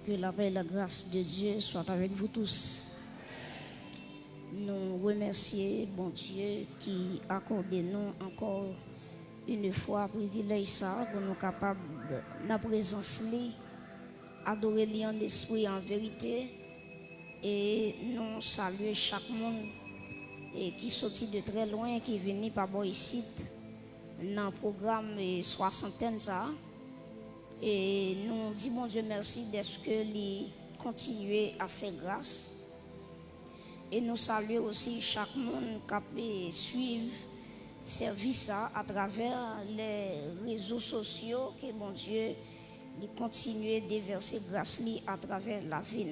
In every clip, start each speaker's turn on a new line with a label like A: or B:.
A: Que la paix et la grâce de Dieu soient avec vous tous. Nous remercions bon Dieu qui accorde nous encore une fois privilège ça pour nous capables dans présence li adorer lui en esprit et en vérité et nous saluer chaque monde et qui sorti de très loin qui est venu par ici dans le programme soixantaine ça. Et nous disons bon Dieu merci d'être que lui continuer à faire grâce. Et nous saluons aussi chaque monde qui peut suivre service à travers les réseaux sociaux que bon Dieu lui continue de déverser grâce lui à travers la vie.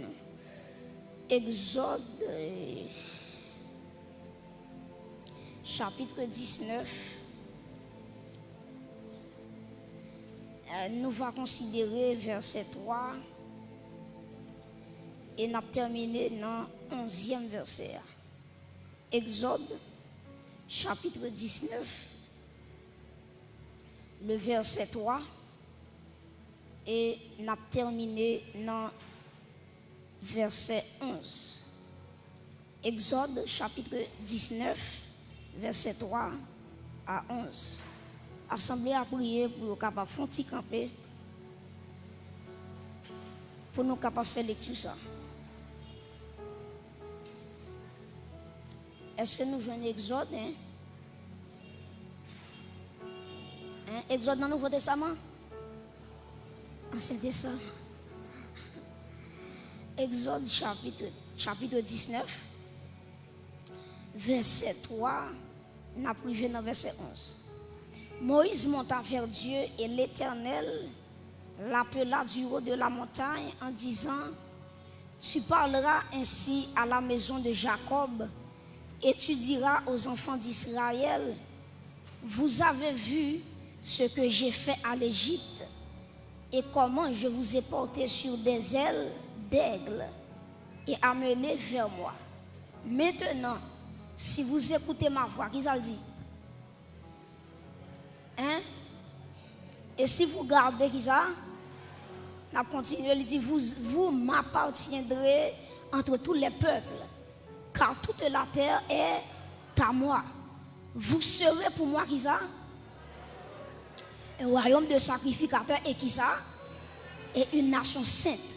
A: Exode chapitre 19. Nous allons considérer verset 3 et nous allons terminer dans le 11e verset. Exode, chapitre 19, le verset 3 et nous allons terminer dans verset 11. Exode, chapitre 19, verset 3 à 11. Assemblée à prier pour nous capables de faire camper pour nous capables de faire lecture ça. Est-ce que nous jouons Exode Exode dans le Nouveau Testament? C'était ça. Exode chapitre 19 verset 3 n'a privé dans verset 11. Moïse monta vers Dieu et l'Éternel l'appela du haut de la montagne en disant: Tu parleras ainsi à la maison de Jacob et tu diras aux enfants d'Israël: Vous avez vu ce que j'ai fait à l'Égypte et comment je vous ai porté sur des ailes d'aigle et amené vers moi. Maintenant, si vous écoutez ma voix, qui ça le dit? Et si vous gardez qui ça, on continue, il dit vous m'appartiendrez entre tous les peuples, car toute la terre est à moi. Vous serez pour moi qui ça? Un royaume de sacrificateurs et qui ça? Et une nation sainte.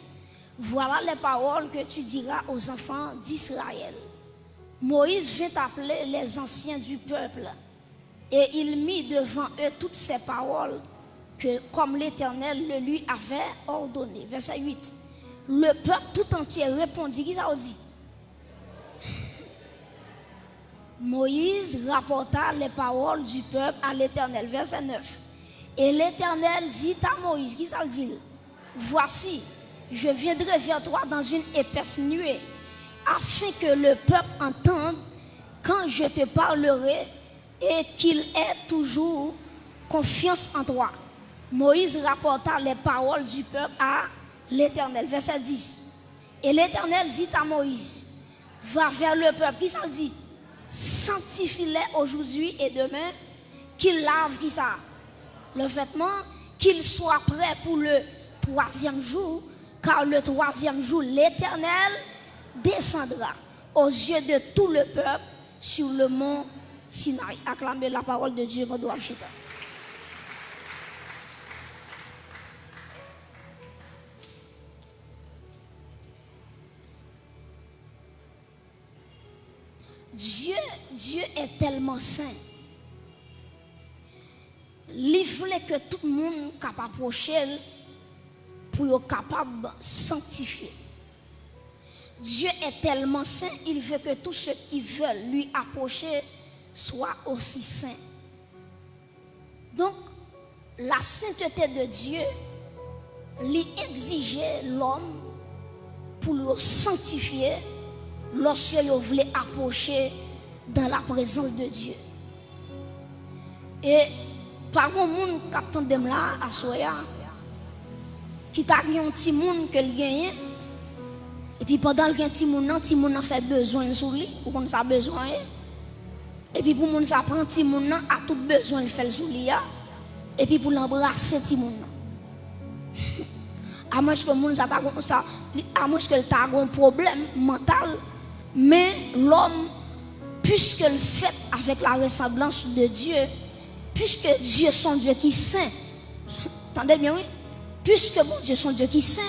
A: Voilà les paroles que tu diras aux enfants d'Israël. Moïse vint appeler les anciens du peuple. Et il mit devant eux toutes ces paroles que, comme l'Éternel le lui avait ordonné. Verset 8. Le peuple tout entier répondit. Qui ça dit? Moïse rapporta les paroles du peuple à l'Éternel. Verset 9. Et l'Éternel dit à Moïse. Qui ça dit? Voici, je viendrai vers toi dans une épaisse nuée, afin que le peuple entende quand je te parlerai et qu'il ait toujours confiance en toi. Moïse rapporta les paroles du peuple à l'Éternel. Verset 10. Et l'Éternel dit à Moïse: Va vers le peuple. Qui ça dit? Sanctifie-les aujourd'hui et demain, qu'ils lavent qui ça? Le vêtement, qu'ils soient prêts pour le 3e jour, car le 3e jour, l'Éternel descendra aux yeux de tout le peuple sur le mont Sinaï. Acclamez la parole de Dieu, mon doigt chita. Dieu est tellement saint. Il voulait que tout le monde capable d'approcher pour être capable de sanctifier. Dieu est tellement saint, il veut que tous ceux qui veulent lui approcher soient aussi saints. Donc, la sainteté de Dieu lui exigeait l'homme pour le sanctifier lorsqu'il voulait approcher dans la présence de Dieu. Et par mon monde qui attend là à Soya, qui t'a gagné un petit monde que il gagne, et puis pendant le petit monde fait besoin sur lui, ou qu'on a besoin, et puis pour mon ça prend petit monde a tout besoin il fait sur lui, et puis pour l'embrasser petit monde. À moins que moun ça à moins que tu as un problème mental, mais l'homme, puisque le fait avec la ressemblance de Dieu, puisque Dieu son Dieu qui est saint, entendez bien oui, puisque bon Dieu son Dieu qui est saint,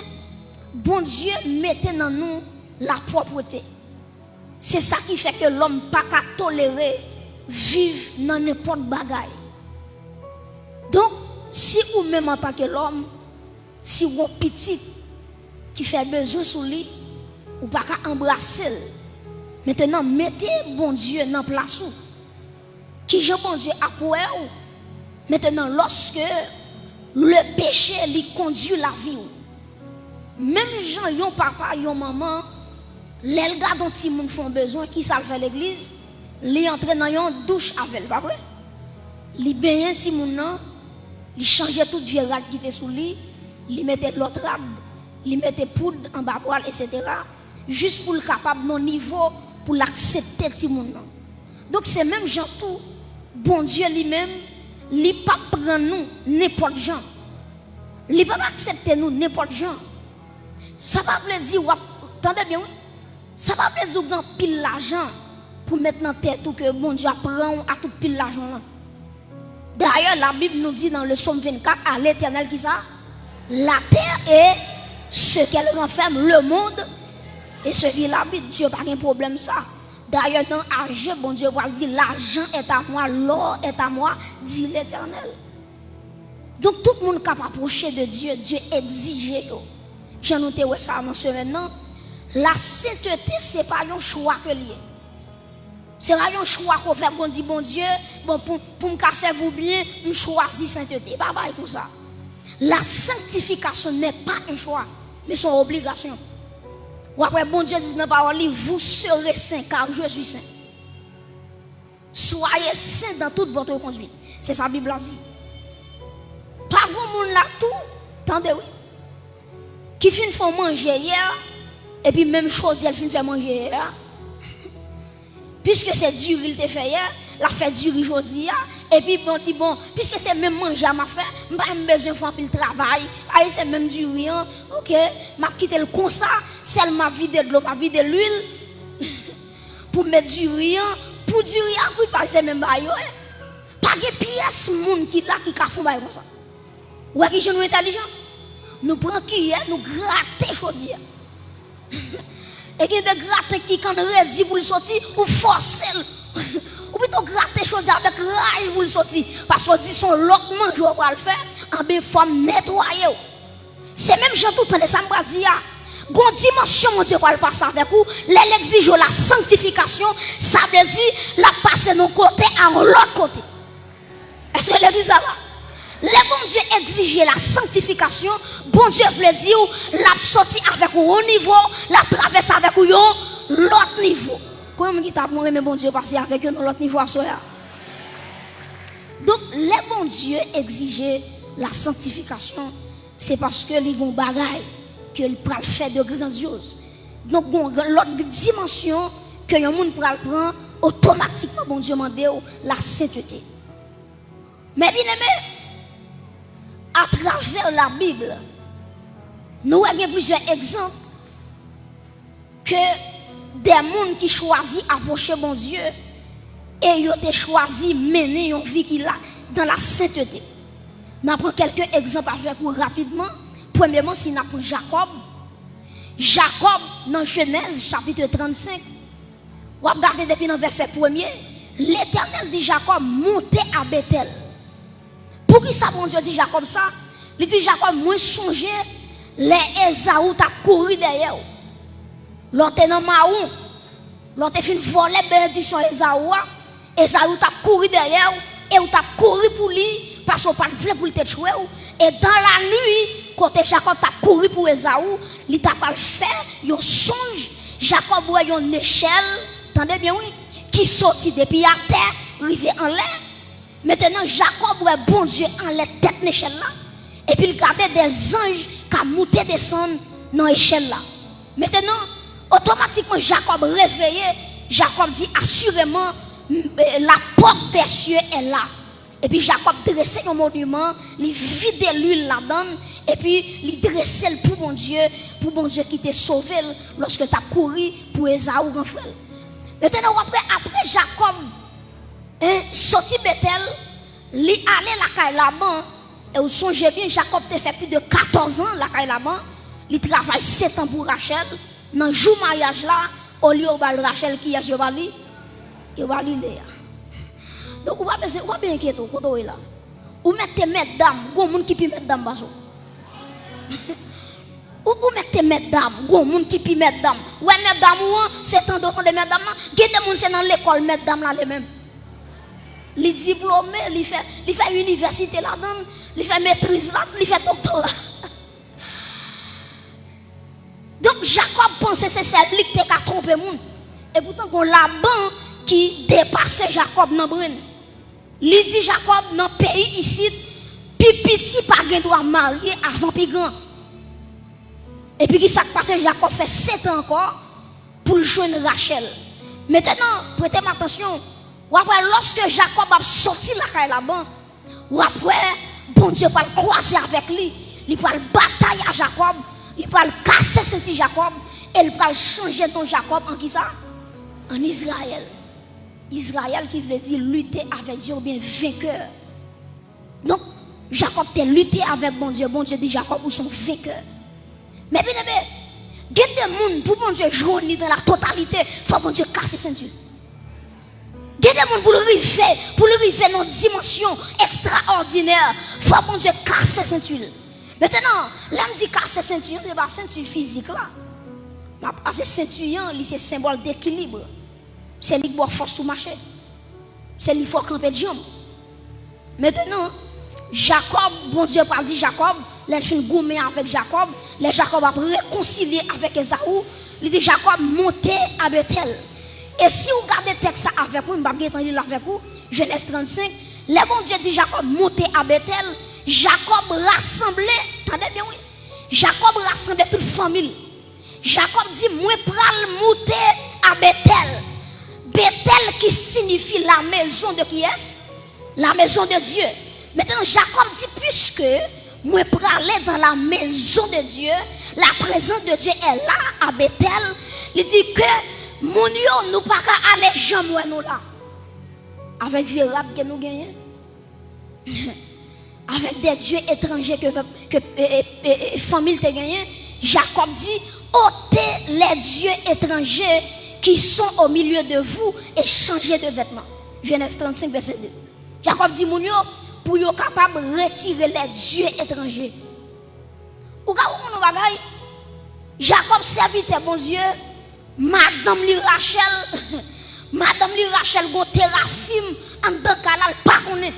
A: bon Dieu mettait dans nous la propreté. C'est ça qui fait que l'homme pas qu'à tolérer vivre dans n'importe bagaille. Donc, si ou même en tant que l'homme, si vous avez un petit qui fait besoin sur lui, ou pas qu'à embrasser. Maintenant, mettez bon Dieu dans place où. Qui j'ai bon Dieu à pour vous. Maintenant, lorsque le péché lui conduit la vie, même gens, yon papa, yon maman, les gars dont ils font besoin, qui savent faire l'église, les entrer dans une douche avec, pas vrai? Les baigner si moun li changer toute vieux rade qui était sous lui, li mettait l'autre rade, li mettait poudre en bas poil, etc. Juste pour le capable non niveau pour l'accepter ti moun nan. Donc c'est même gens tout, bon Dieu lui-même, li pas prend nous n'importe gens. Li pas accepter nous n'importe gens. Ça va veut dire attendez bien, ça va veut dire grand pile l'argent pour mettre dans tête tout que bon Dieu prend à tout pile l'argent là. D'ailleurs, la Bible nous dit dans le psaume 24, à l'Éternel qui ça? La terre et ce qu'elle renferme, le monde et ce qui l'habite. Dieu n'a pas de problème ça. D'ailleurs, dans Agé, bon Dieu va dire, l'argent est à moi, l'or est à moi, dit l'Éternel. Donc tout le monde qui approché de Dieu, Dieu exige. J'ai noté ça dans ce maintenant. La sainteté, ce n'est pas un choix que lié. C'est un choix qu'on fait, qu'on dit, bon Dieu, bon, pour me casser vous bien, je choisis sainteté. Bye bye pour ça. La sanctification n'est pas un choix, mais son obligation. Ou après, bon Dieu dit dans la parole, vous serez saints car je suis saint. Soyez saints dans toute votre conduite. C'est ça la Bible a dit. Pas bon monde là tout, attendez oui. Qui fin font manger hier, et puis même chose, elle fin faire manger hier. Puisque c'est dur, il te fait hier, la fait dur aujourd'hui, et puis bon, puisque c'est même manger à ma fait, je n'ai pas besoin de faire le travail, c'est même dur, ok, je quitte le comme ça, c'est ma vidé de l'eau, ma vidé de l'huile, pour mettre du riz, pour du riz, pour passer même bail, pas de pièce monde qui là qui font bail comme ça. Ouais, qui sont intelligents, nous prenons qui nous gratter aujourd'hui. Et qui de gratter qui quand redit pour le sortir ou forcer ou plutôt gratter chose avec rage pour le sortir parce qu'on dit son l'autre mange on va le faire en bien forme nettoyer. C'est même gens tout temps ça me dire gon dimension mon Dieu va le passer avec vous l'exige la sanctification ça veut dire la passer d'un côté à l'autre côté. Est-ce que l'église ça va? Le bon Dieu exige la sanctification, bon Dieu veut dire la sortie avec un haut niveau, la traverse avec un l'autre niveau. Comment qui t'a mais bon Dieu passer avec un l'autre niveau à soi. Donc le bon Dieu exige la sanctification, c'est parce que les bon bagaille que il peut faire de grandiose. Donc bon l'autre dimension que un monde peut prendre automatiquement bon Dieu demande la sainteté. Mais bien aimé, à travers la Bible, nous avons plusieurs exemples que des gens qui choisissent approcher bon Dieu et ils ont choisi mener une vie qui là dans la sainteté. Nous prenons quelques exemples avec vous rapidement. Premièrement, si nous prenons Jacob. Jacob, dans Genèse, chapitre 35, vous regardez depuis le verset 1er, l'Éternel dit Jacob, montez à Bethel. Pour qui ça, bon Dieu dit Jacob ça? Il dit Jacob, moi songer, les Esaou t'a couru derrière. L'autre dans Maou, l'autre fin voler bénédiction Esaou, Esaou t'a couru derrière et ou t'a couru pour lui parce qu'on pas voulu pour le tuer. Et dans la nuit, quand Jacob t'a couru pour Esaou, il t'a pas fait un songe. Jacob voit une échelle, attendez bien oui, qui sortit depuis la terre, arrivé en l'air. Maintenant, Jacob voit bon Dieu en la tête d'échelle là. Et puis il gardait des anges qui montaient descendre dans l'échelle là. Maintenant, automatiquement, Jacob réveillé. Jacob dit assurément, la porte des cieux est là. Et puis Jacob dressait un monument, il vidait l'huile là-dedans, et puis il dressait pour bon Dieu qui t'a sauvé lorsque tu as couru pour Esaü grand frère. Maintenant après Jacob sorti Bethel, il allait la caille là-bas, et vous songez bien, Jacob t'a fait plus de 14 ans la caille là-bas, il travaille 7 ans pour Rachel, dans le jour mariage là, au lieu de Rachel qui a Léa. Donc, on va bien inquiéter quand on est là. Ou mettez mesdames, il y a des gens qui peuvent mettre dames. Ou mettez mesdames, il y a des gens qui peuvent mettre dames. Ouais, mesdames, c'est tant de mesdames. Il y a des gens dans l'école, mesdames là, les mêmes. Les diplômés, il fait université là-dedans, il fait maîtrise là, il fait doctorat. Donc, Jacob pensait que c'est celle qui a trompé le monde. Et pourtant, on a Laban qui dépassait Jacob dans le brin. Il dit Jacob dans le pays ici, puis petit pas doit marier avant plus grand. Et puis qui s'est passé, Jacob fait 7 ans encore pour joindre Rachel. Maintenant, prêtez attention. Ou après, lorsque Jacob a sorti la caille là-bas, ou après, bon Dieu va le croiser avec lui, il va le batailler à Jacob, il va le casser ce Jacob, et il va changer ton Jacob en qui ça? En Israël. Israël qui veut dire lutter avec Dieu ou bien vainqueur. Donc, Jacob t'a lutté avec bon Dieu dit Jacob ou son vainqueur. Mais bien aimé, il y a des gens pour bon Dieu jouer dans la totalité, il faut bon Dieu casser ceinture. Il y a des gens pour le river dans une dimension extraordinaire, il faut bon Dieu casser ceinture. Maintenant, là me dit casser ceinture, c'est pas ceinture physique là. Parce que ceinture, c'est symbole d'équilibre. C'est lui qui doit force sous marché. C'est lui qui faut camper de jambes. Maintenant, Jacob, bon Dieu pas dit Jacob, il fait une gourmet avec Jacob, les Jacob a réconcilié avec Esaü, il dit Jacob monter à Bethel. Et si vous regardez le texte avec vous, je vais vous lire avec vous, Genèse 35, les bon Dieu dit Jacob monter à Bethel, Jacob rassemblé, attendez bien oui, Jacob rassemblé toute famille. Jacob dit moi pral monter à Bethel. Bethel qui signifie la maison de qui est? La maison de Dieu. Maintenant Jacob dit puisque moi pour aller dans la maison de Dieu, la présence de Dieu est là à Bethel, il dit que mon yo nous pas aller jamais nous là. Avec vieux rap que nous gagnons. Avec des dieux étrangers que famille te gagné, Jacob dit ôtez les dieux étrangers qui sont au milieu de vous et changez de vêtements. Genèse 35 verset 2. Jacob dit mon yo pour yo capable retirer les dieux étrangers. Ou ka ou mon bagay? Jacob serviteur bon Dieu, madame li Rachel gon Téraphim en dedans canal pas connaît.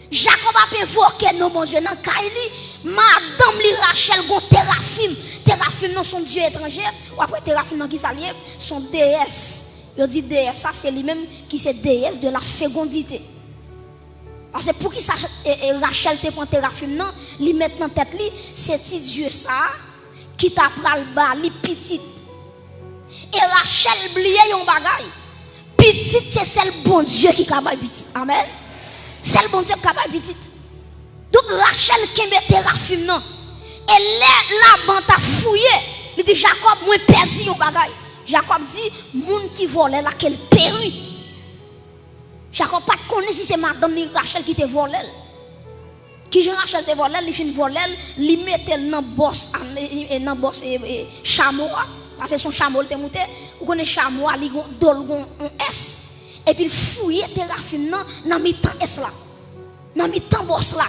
A: Jacob a évoqué non mon Dieu dans Kaili, madame li Rachel gon Téraphim. Téraphim non son dieu étranger, ou après Téraphim non qui s'allie, son déesse. Il dit déesse, ça c'est lui-même qui c'est déesse de la fécondité. Parce que pour qui ça Rachel te prend Téraphim non, li met dans tête li, c'est ti dieu ça qui t'a pral ba li petite. Et Rachel blié yon bagay. Petite c'est celle bon Dieu qui capable petite. Amen. C'est le bon Dieu qui capable petite. Donc Rachel qui met Téraphim non. Et là ban t'a fouillé. Il dit Jacob moi perdu yon bagay. Jacob dit moun qui volait là qu'elle périt. Jacob pas connaît si c'est madame Rachel qui te volé. Qui Jean Rachel te volé, il fin volé, il mettait dans boss chameau parce que son chameau te monté, ou connaît chameau li gon dol un S et puis il fouillait Téraphim dans mi-temps S là. Dans mi-temps boss là.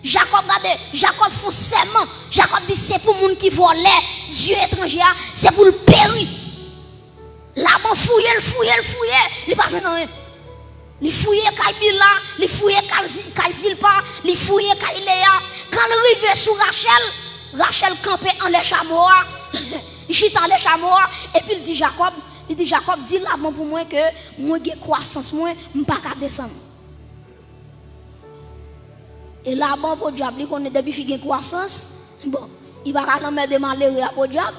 A: Jacob regardez, Jacob font serment. Jacob dit c'est pour moun qui volait Dieu étranger, c'est pour le périr. Là-bas fouiller, il pas jamais rien. Il fouillait Kaibila, il fouillait Kaizilpa, il fouillait Kailéa. Quand il arrive sur Rachel campait en les chameaux, il chita en les chameaux, et puis il dit Jacob, dis là-bas pour moi que moi j'ai croissance, moi je ne peux pas descendre. Et là-bas pour diable, il connaît depuis qu'il y a croissance, bon, il va pas mettre de malheureux pour diable,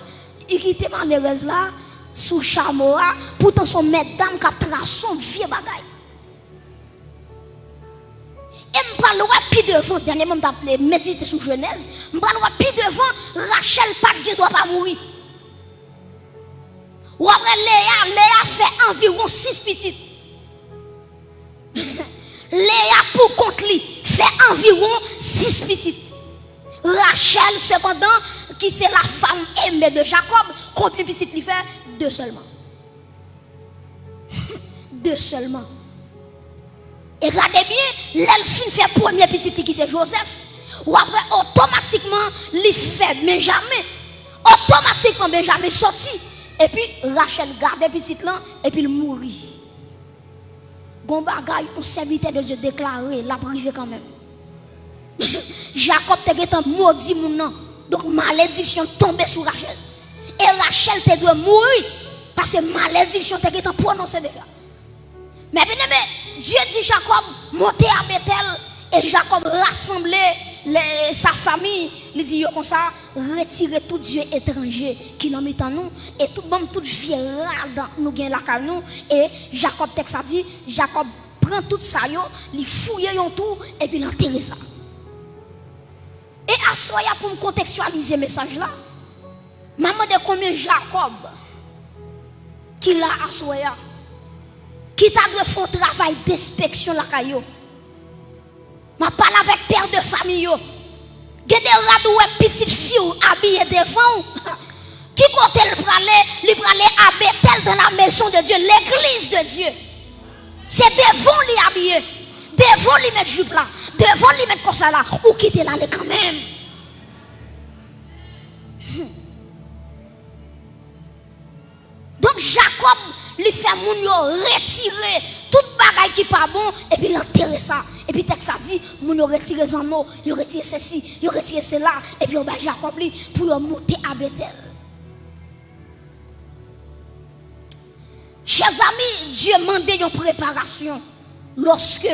A: il quitte malheureuse là, sous chameau, pourtant son mesdames qui a tracé son vieux bagaille. le voir plus devant, dernièrement, je méditer sur Genèse, je le voir plus devant, Rachel pas doit pas mourir. Ou après Léa fait environ 6 petites. Léa pour contre lui fait environ 6 petites. Rachel cependant, qui c'est la femme aimée de Jacob, combien de petites lui fait? 2 seulement. 2 seulement. Et regardez bien, l'elfine fait premier petit qui c'est Joseph. Ou après, automatiquement, il fait Benjamin. Automatiquement, Benjamin sorti. Et puis, Rachel garde petit là, et puis il mourit. Gon bagay, on serviteur de Dieu déclaré, la privé quand même. Jacob te un maudit mon nom. Donc, malédiction tombée sur Rachel. Et Rachel te doit mourir. Parce que malédiction te prononcée déjà. Mais bien aimé, Dieu dit Jacob, montez à Bethel. Et Jacob rassemblait sa famille. Il dit comme ça, retirez tout Dieu étranger qui nous met en nous. Et tout le monde, toute vierge nous gagne la caille nous. Et Jacob texte a dit, Jacob prend tout ça, il fouille tout et puis il enterre ça. Et à soya pour me contextualiser le message là, maman de combien Jacob qui l'a à soya, qui t'a dû faire un travail d'inspection la caillou. Ma parle avec père de famille yo. Gade radou petite fille habillée devant. Qui côté le praler à Bethel dans la maison de Dieu, l'église de Dieu. C'est devant lui habillé. Devant lui mettre jupe là, devant lui mettre comme ça là, ou quitter là quand même. Donc Jacob lui fait moun yo retirer tout bagay qui pas bon et puis l'enterrer ça. Et puis texte ça dit moun yo retirer les anneaux, yo retirer ceci, yo retirer cela et puis on va Jacob lui pour monter à Bethel. Chers amis, Dieu mande une préparation lorsque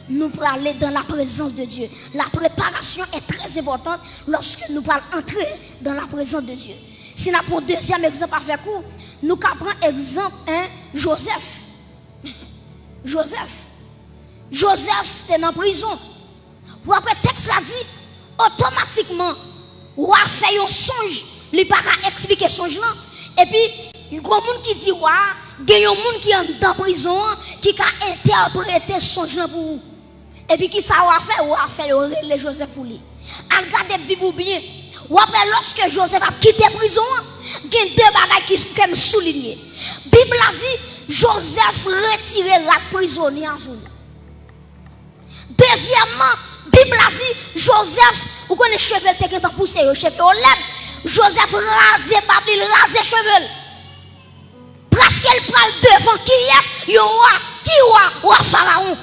A: nous parlons dans la présence de Dieu. La préparation est très importante lorsque nous parlons entrer dans la présence de Dieu. Si nous prenons deuxième exemple avec vous, nous prenons exemple Joseph. Joseph était en prison. Ou après le texte a dit, automatiquement, ou a fait un songe, il n'a pas expliquer songe là. Et puis, il y a des gens qui disent, il y a des gens qui sont dans la prison, qui ont interprété songe là pour vous. Et puis, qui ça a fait, les Joseph pour lui. Regardez la Bible bien. Ou après, lorsque Joseph a quitté la prison, il y a 2 bagages qui sont soulignés. La Bible a dit, Joseph retirait la prisonnière en zone. Deuxièmement, la Bible a dit, Joseph, vous connaissez les cheveux qui sont poussés, les cheveux au lèvres. Joseph rasait Babel, il rasait les cheveux. Presque il prend devant qui est, le roi, roi Pharaon.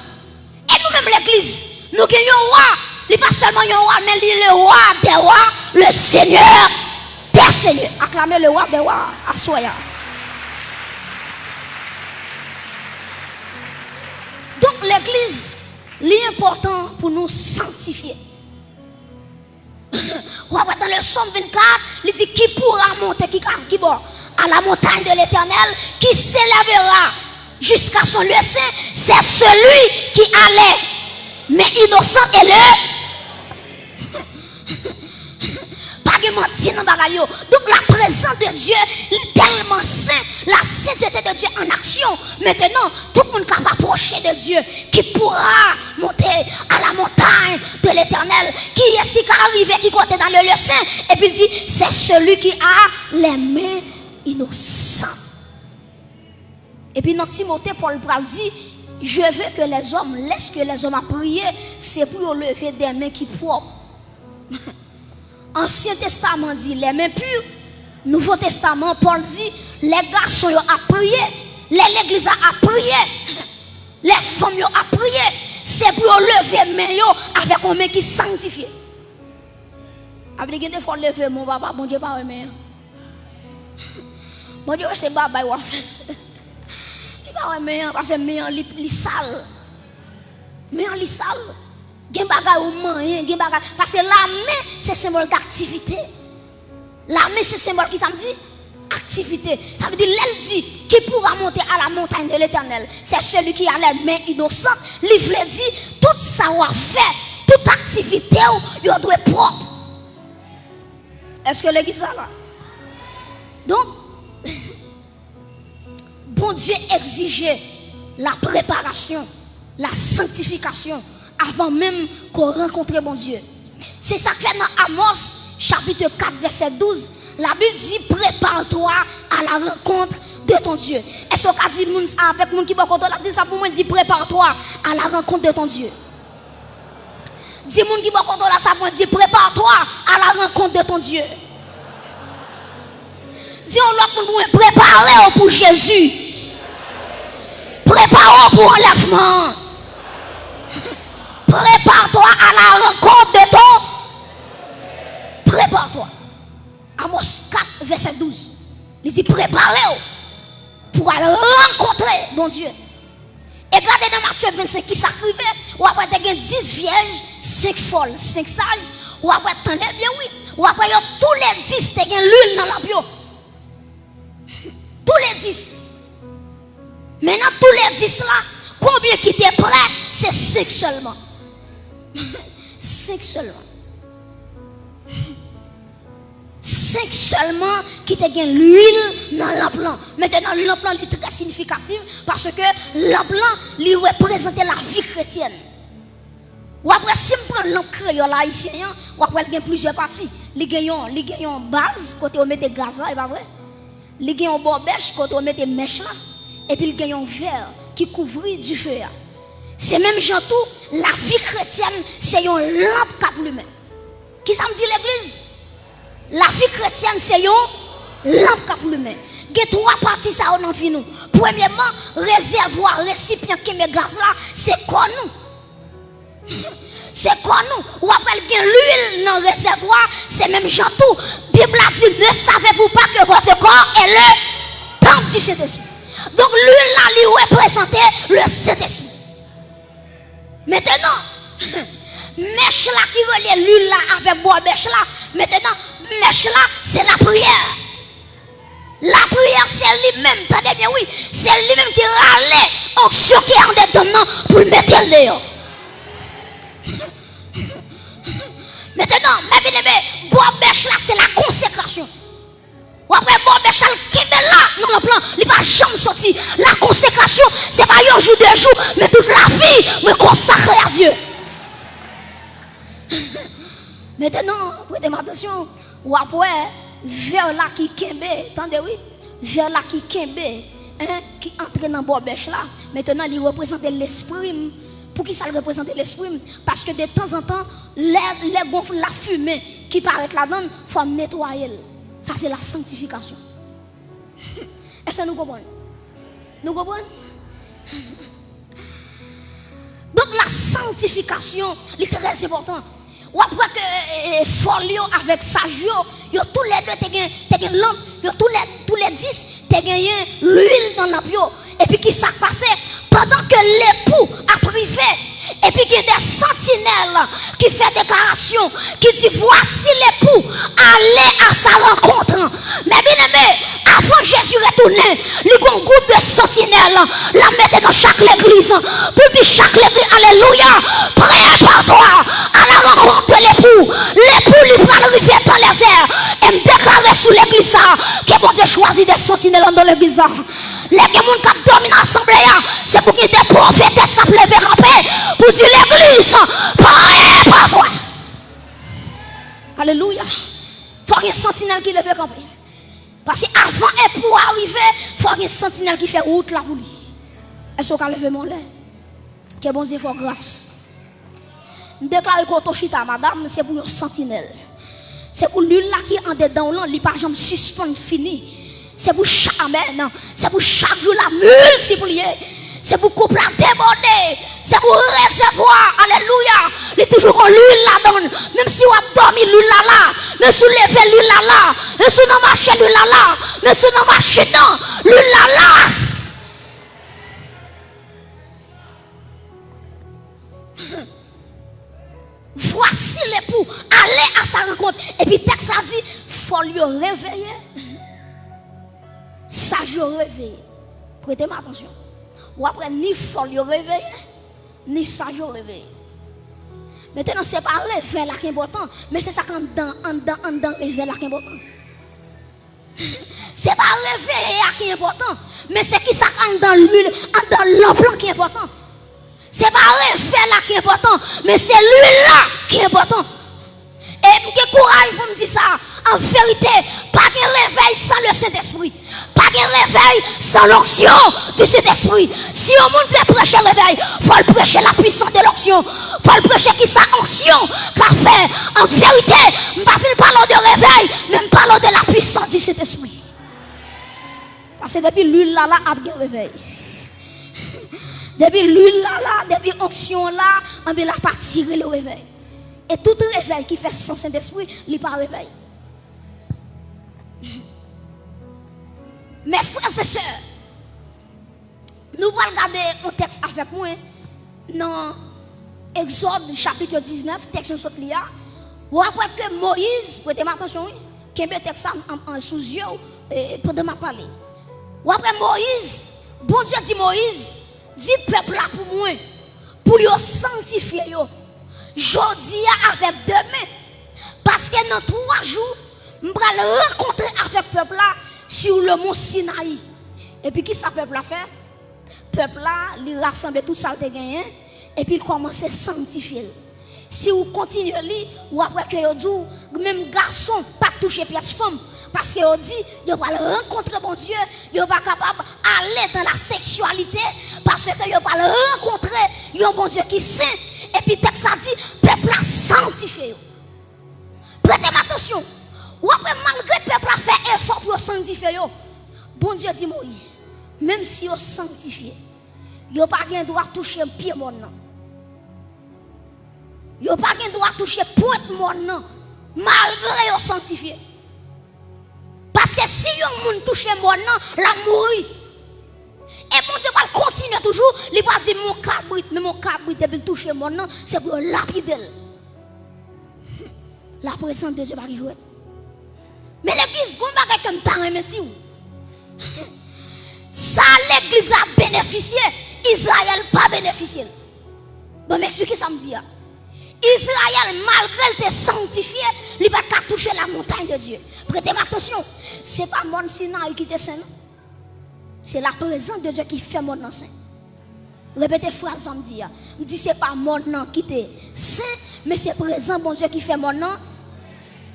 A: Et nous-mêmes l'église, nous avons un roi. Il n'est pas seulement un roi, mais il est le roi des rois, le Seigneur des seigneurs. Acclamez le roi des rois à Soya. Donc l'église, l'important pour nous sanctifier. Dans le psaume 24, il dit qui pourra monter, qui bon, à la montagne de l'Éternel, qui s'élèvera jusqu'à son lieu saint, c'est celui qui allait, mais innocent et le. Pas de mentir dans bagaille. Donc la présence de Dieu est tellement saint, la sainteté de Dieu en action. Maintenant, tout le monde capable d'approcher de Dieu, qui pourra monter à la montagne de l'Éternel, qui est ici qui arrivé, qui côté dans le lieu saint, et puis il dit, c'est celui qui a les mains innocentes. Et puis dans Timothée, Paul dit, je veux que les hommes laissent que les hommes à prier, c'est pour lever des mains qui propres. Ancien Testament dit les mains pures. Nouveau Testament, Paul dit les garçons ont prié, l'église a prié, les femmes ont prié. C'est pour lever mes mains avec un main qui sanctifié. Après qu'il faut lever mon papa, mon Dieu pas main. Mon Dieu c'est baba il va faire. Il pas main parce que main li sale. Main li sale. Parce que la main, c'est symbole d'activité. La main, c'est symbole qui ça me dit activité. Ça veut dire, l'elle dit, qui pourra monter à la montagne de l'Éternel, c'est celui qui a les mains innocentes. L'Ivre dit, tout ça va faire, toute activité, il doit être propre. Est-ce que l'église est là? Donc, bon Dieu exigeait la préparation, la sanctification avant même qu'on rencontre bon Dieu. C'est ça que fait dans Amos chapitre 4 verset 12. La Bible dit prépare-toi à la rencontre de ton Dieu. Est-ce qu'on a dit avec mon qui va contrôler, dit ça pour moi, dit prépare-toi à la rencontre de ton Dieu. Dis mon qui va contrôler ça pour moi, dit prépare-toi à la rencontre de ton Dieu. Dis on l'autre monde préparez pour Jésus. Préparez pour enlèvement. Prépare-toi à la rencontre de ton. Prépare-toi. Amos 4, verset 12. Il dit préparez-vous pour aller rencontrer mon Dieu. Et regardez dans Matthieu 25 qui s'acrivait, ou après tu as 10 vierges, 5 folles, 5 sages, ou après tu bien oui, ou après tous les 10 tu as l'huile dans la bio. Tous les 10. Maintenant tous les 10 là, combien qui étaient prêts? C'est 5 seulement. 5 seulement. 5 seulement qui te gagne l'huile dans l'emploi. Maintenant, l'emploi est très significatif parce que l'emploi lui représente la vie chrétienne. Ou après, si on prend l'encre haïtien, ou après, il y a plusieurs parties. Il y a une base, côté on met des gaz là, et pas vrai? Il y a une bobèche, côté on met des mèches là. Et puis il y a un verre qui couvre du feu. C'est même gens tout, la vie chrétienne, c'est une lampe qui allume. Qui ça me dit l'église? La vie chrétienne, c'est une lampe qui allume. Il y a 3 parties ça dans vie nous. Premièrement, réservoir, récipient qui met gaz là, c'est quoi nous? C'est quoi nous? Ou après il y a l'huile dans le réservoir, c'est même gens tout. Bible a dit, ne savez-vous pas que votre corps est le temple du Saint-Esprit? Donc l'huile là, lui représentait le Saint-Esprit. Maintenant, mèche là qui relie l'huile là avec bois mèche là. Maintenant, mèche là, c'est la prière. La prière, c'est lui-même, attendez bien, oui, c'est lui-même qui râlait onction qui est en dedans pour le mettre le dehors. Maintenant, mes bien-aimés, bois mèche là, c'est la consécration. Ou après, bon, mais Charles là, non, le plan, il va jamais sortir. La consécration, c'est pas un jour, 2 jours, mais toute la vie, me consacrer à Dieu. Maintenant, prêtez attention, ou après, vers là qui kembe, attendez, oui, vers là qui kembe, hein, qui entre dans le bêche là, maintenant, il représente l'esprit. Pour qui ça représente l'esprit? Parce que de temps en temps, les gonfles, la fumée qui paraît là-dedans, il faut nettoyer. Ça, c'est la sanctification. Est-ce que nous comprenons? Nous comprenons? Donc, la sanctification est très importante. Ou après que folio avec sagio, tous les deux, tu as une lampe, tous les 10, tu as gagné l'huile dans la bio. Et puis, qui s'est passé? Pendant que l'époux a privé, et puis qu'il y a des sentinelles qui font déclaration, qui disent voici l'époux, allez à sa rencontre. Mais bien aimé, avant Jésus retourner, il y a un groupe de sentinelles, la mettre dans chaque église, pour dire chaque église, alléluia, prépare-toi à la rencontre de l'époux. L'époux lui prend le rivière dans les airs et me déclarer sous l'église que bon Dieu choisit des sentinelles dans l'église. Les gens qui dominent l'assemblée, c'est pour qu'il y ait des prophétesses qui lever ramper pour dire l'église, prépare-toi. Alléluia. Il faut qu'il y ait un sentinelle qui lève ramper. Parce qu'avant et pour arriver, il faut qu'il y ait un sentinelle qui fait route là pour lui. Est-ce qu'on a levé mon lait? Que bon Dieu fasse grâce. Je déclare que Toshita, madame, c'est pour une sentinelle. C'est pour l'huile là qui est en dedans, là, il pas jamais suspendre fini. C'est pour chaque amen. C'est pour chaque jour la multiplier. C'est pour couple la déborder. C'est pour recevoir. Alléluia. Il est toujours l'huile là-dedans. Même si on a dormi l'huile là-là. Même si on lève l'huile là-là. Même si on a marché l'huile là-là. Même si on a marché dans l'huile là-là. Voici l'époux. Allez à sa rencontre. Et puis texte a dit, faut lui réveiller. Sage réveillé. Prêtez-moi attention. Ou après, ni faut lui réveiller, ni sage réveillé. Maintenant, ce n'est pas le réveil là qui est important, mais c'est ça qu'en dedans, le réveil là qui est important. Ce n'est pas le réveil là qui est important, mais c'est qui ça dans l'huile, dans l'emploi qui est important. Ce n'est pas le réveil là qui est important, mais c'est l'huile là qui est important. Et j'ai courage pour me dire ça. En vérité, pas de réveil sans le Saint-Esprit. Pas de réveil sans l'onction du Saint-Esprit. Si on monde veut prêcher le réveil, il faut le prêcher la puissance de l'onction. Il faut le prêcher qui sa onction qu'a fait. En vérité, je ne parle pas de réveil, mais je parle de la puissance du Saint-Esprit. Parce que depuis l'huile là, a de réveil. Depuis l'huile là, depuis l'onction là, on a pas tiré le réveil. Et tout réveil qui fait sans Saint-Esprit, il n'est pas réveil. Mes frères et sœurs, nous allons regarder un texte avec moi dans Exode chapitre 19, texte sur l'IA. Ou après que Moïse, prêtez attention, qui a un texte en sous yeux pendant ma parler. Ou après Moïse, bon Dieu dit Moïse, dit peuple là pour moi, pour le sanctifier. Jodi avec demain, parce que dans 3 jours, je vais rencontrer avec le peuple là sur le mont Sinaï. Et puis, qui ça peuple a fait? Le peuple là, il rassemble tout ça qu'il a gagné, et puis il commence à sanctifier. Si vous continuez à lire, ou après que vous dites, même garçon, pas toucher pièce femme, parce que vous dites, vous va rencontrer bon Dieu, vous n'êtes pas capable d'aller dans la sexualité, parce que vous n'êtes pas rencontrer un bon Dieu qui est saint. Et puis, texte a dit, peuple a sanctifié. Prêtez attention. Ou après, malgré le peuple a fait effort pour sanctifier, bon Dieu dit Moïse, même si vous sanctifié, vous n'avez pas le droit de toucher un pied mon nom. Vous n'avez pas le droit de toucher pointe mon nom, malgré vous sanctifié. Parce que si vous touchez mon nom, la mourir. Et mon Dieu va continuer toujours, il va dire mon cabrit, mais mon cabrit, depuis toucher mon nom, c'est pour lapider. La présence de Dieu va y jouer. Mais l'église, comment va comme temps remercie ou? Ça, l'église a bénéficié, Israël pas bénéficié. Bon, m'expliquez ça me dit. Israël, malgré le sanctifié, il va pas toucher la montagne de Dieu. Prêtez attention, ce n'est pas mon Sinaï qui est saint. C'est la présence de Dieu qui fait mon nom saint. Répétez phrase samedi. Je dis c'est pas mon nom qui est saint, mais c'est présent bon Dieu qui fait mon nom.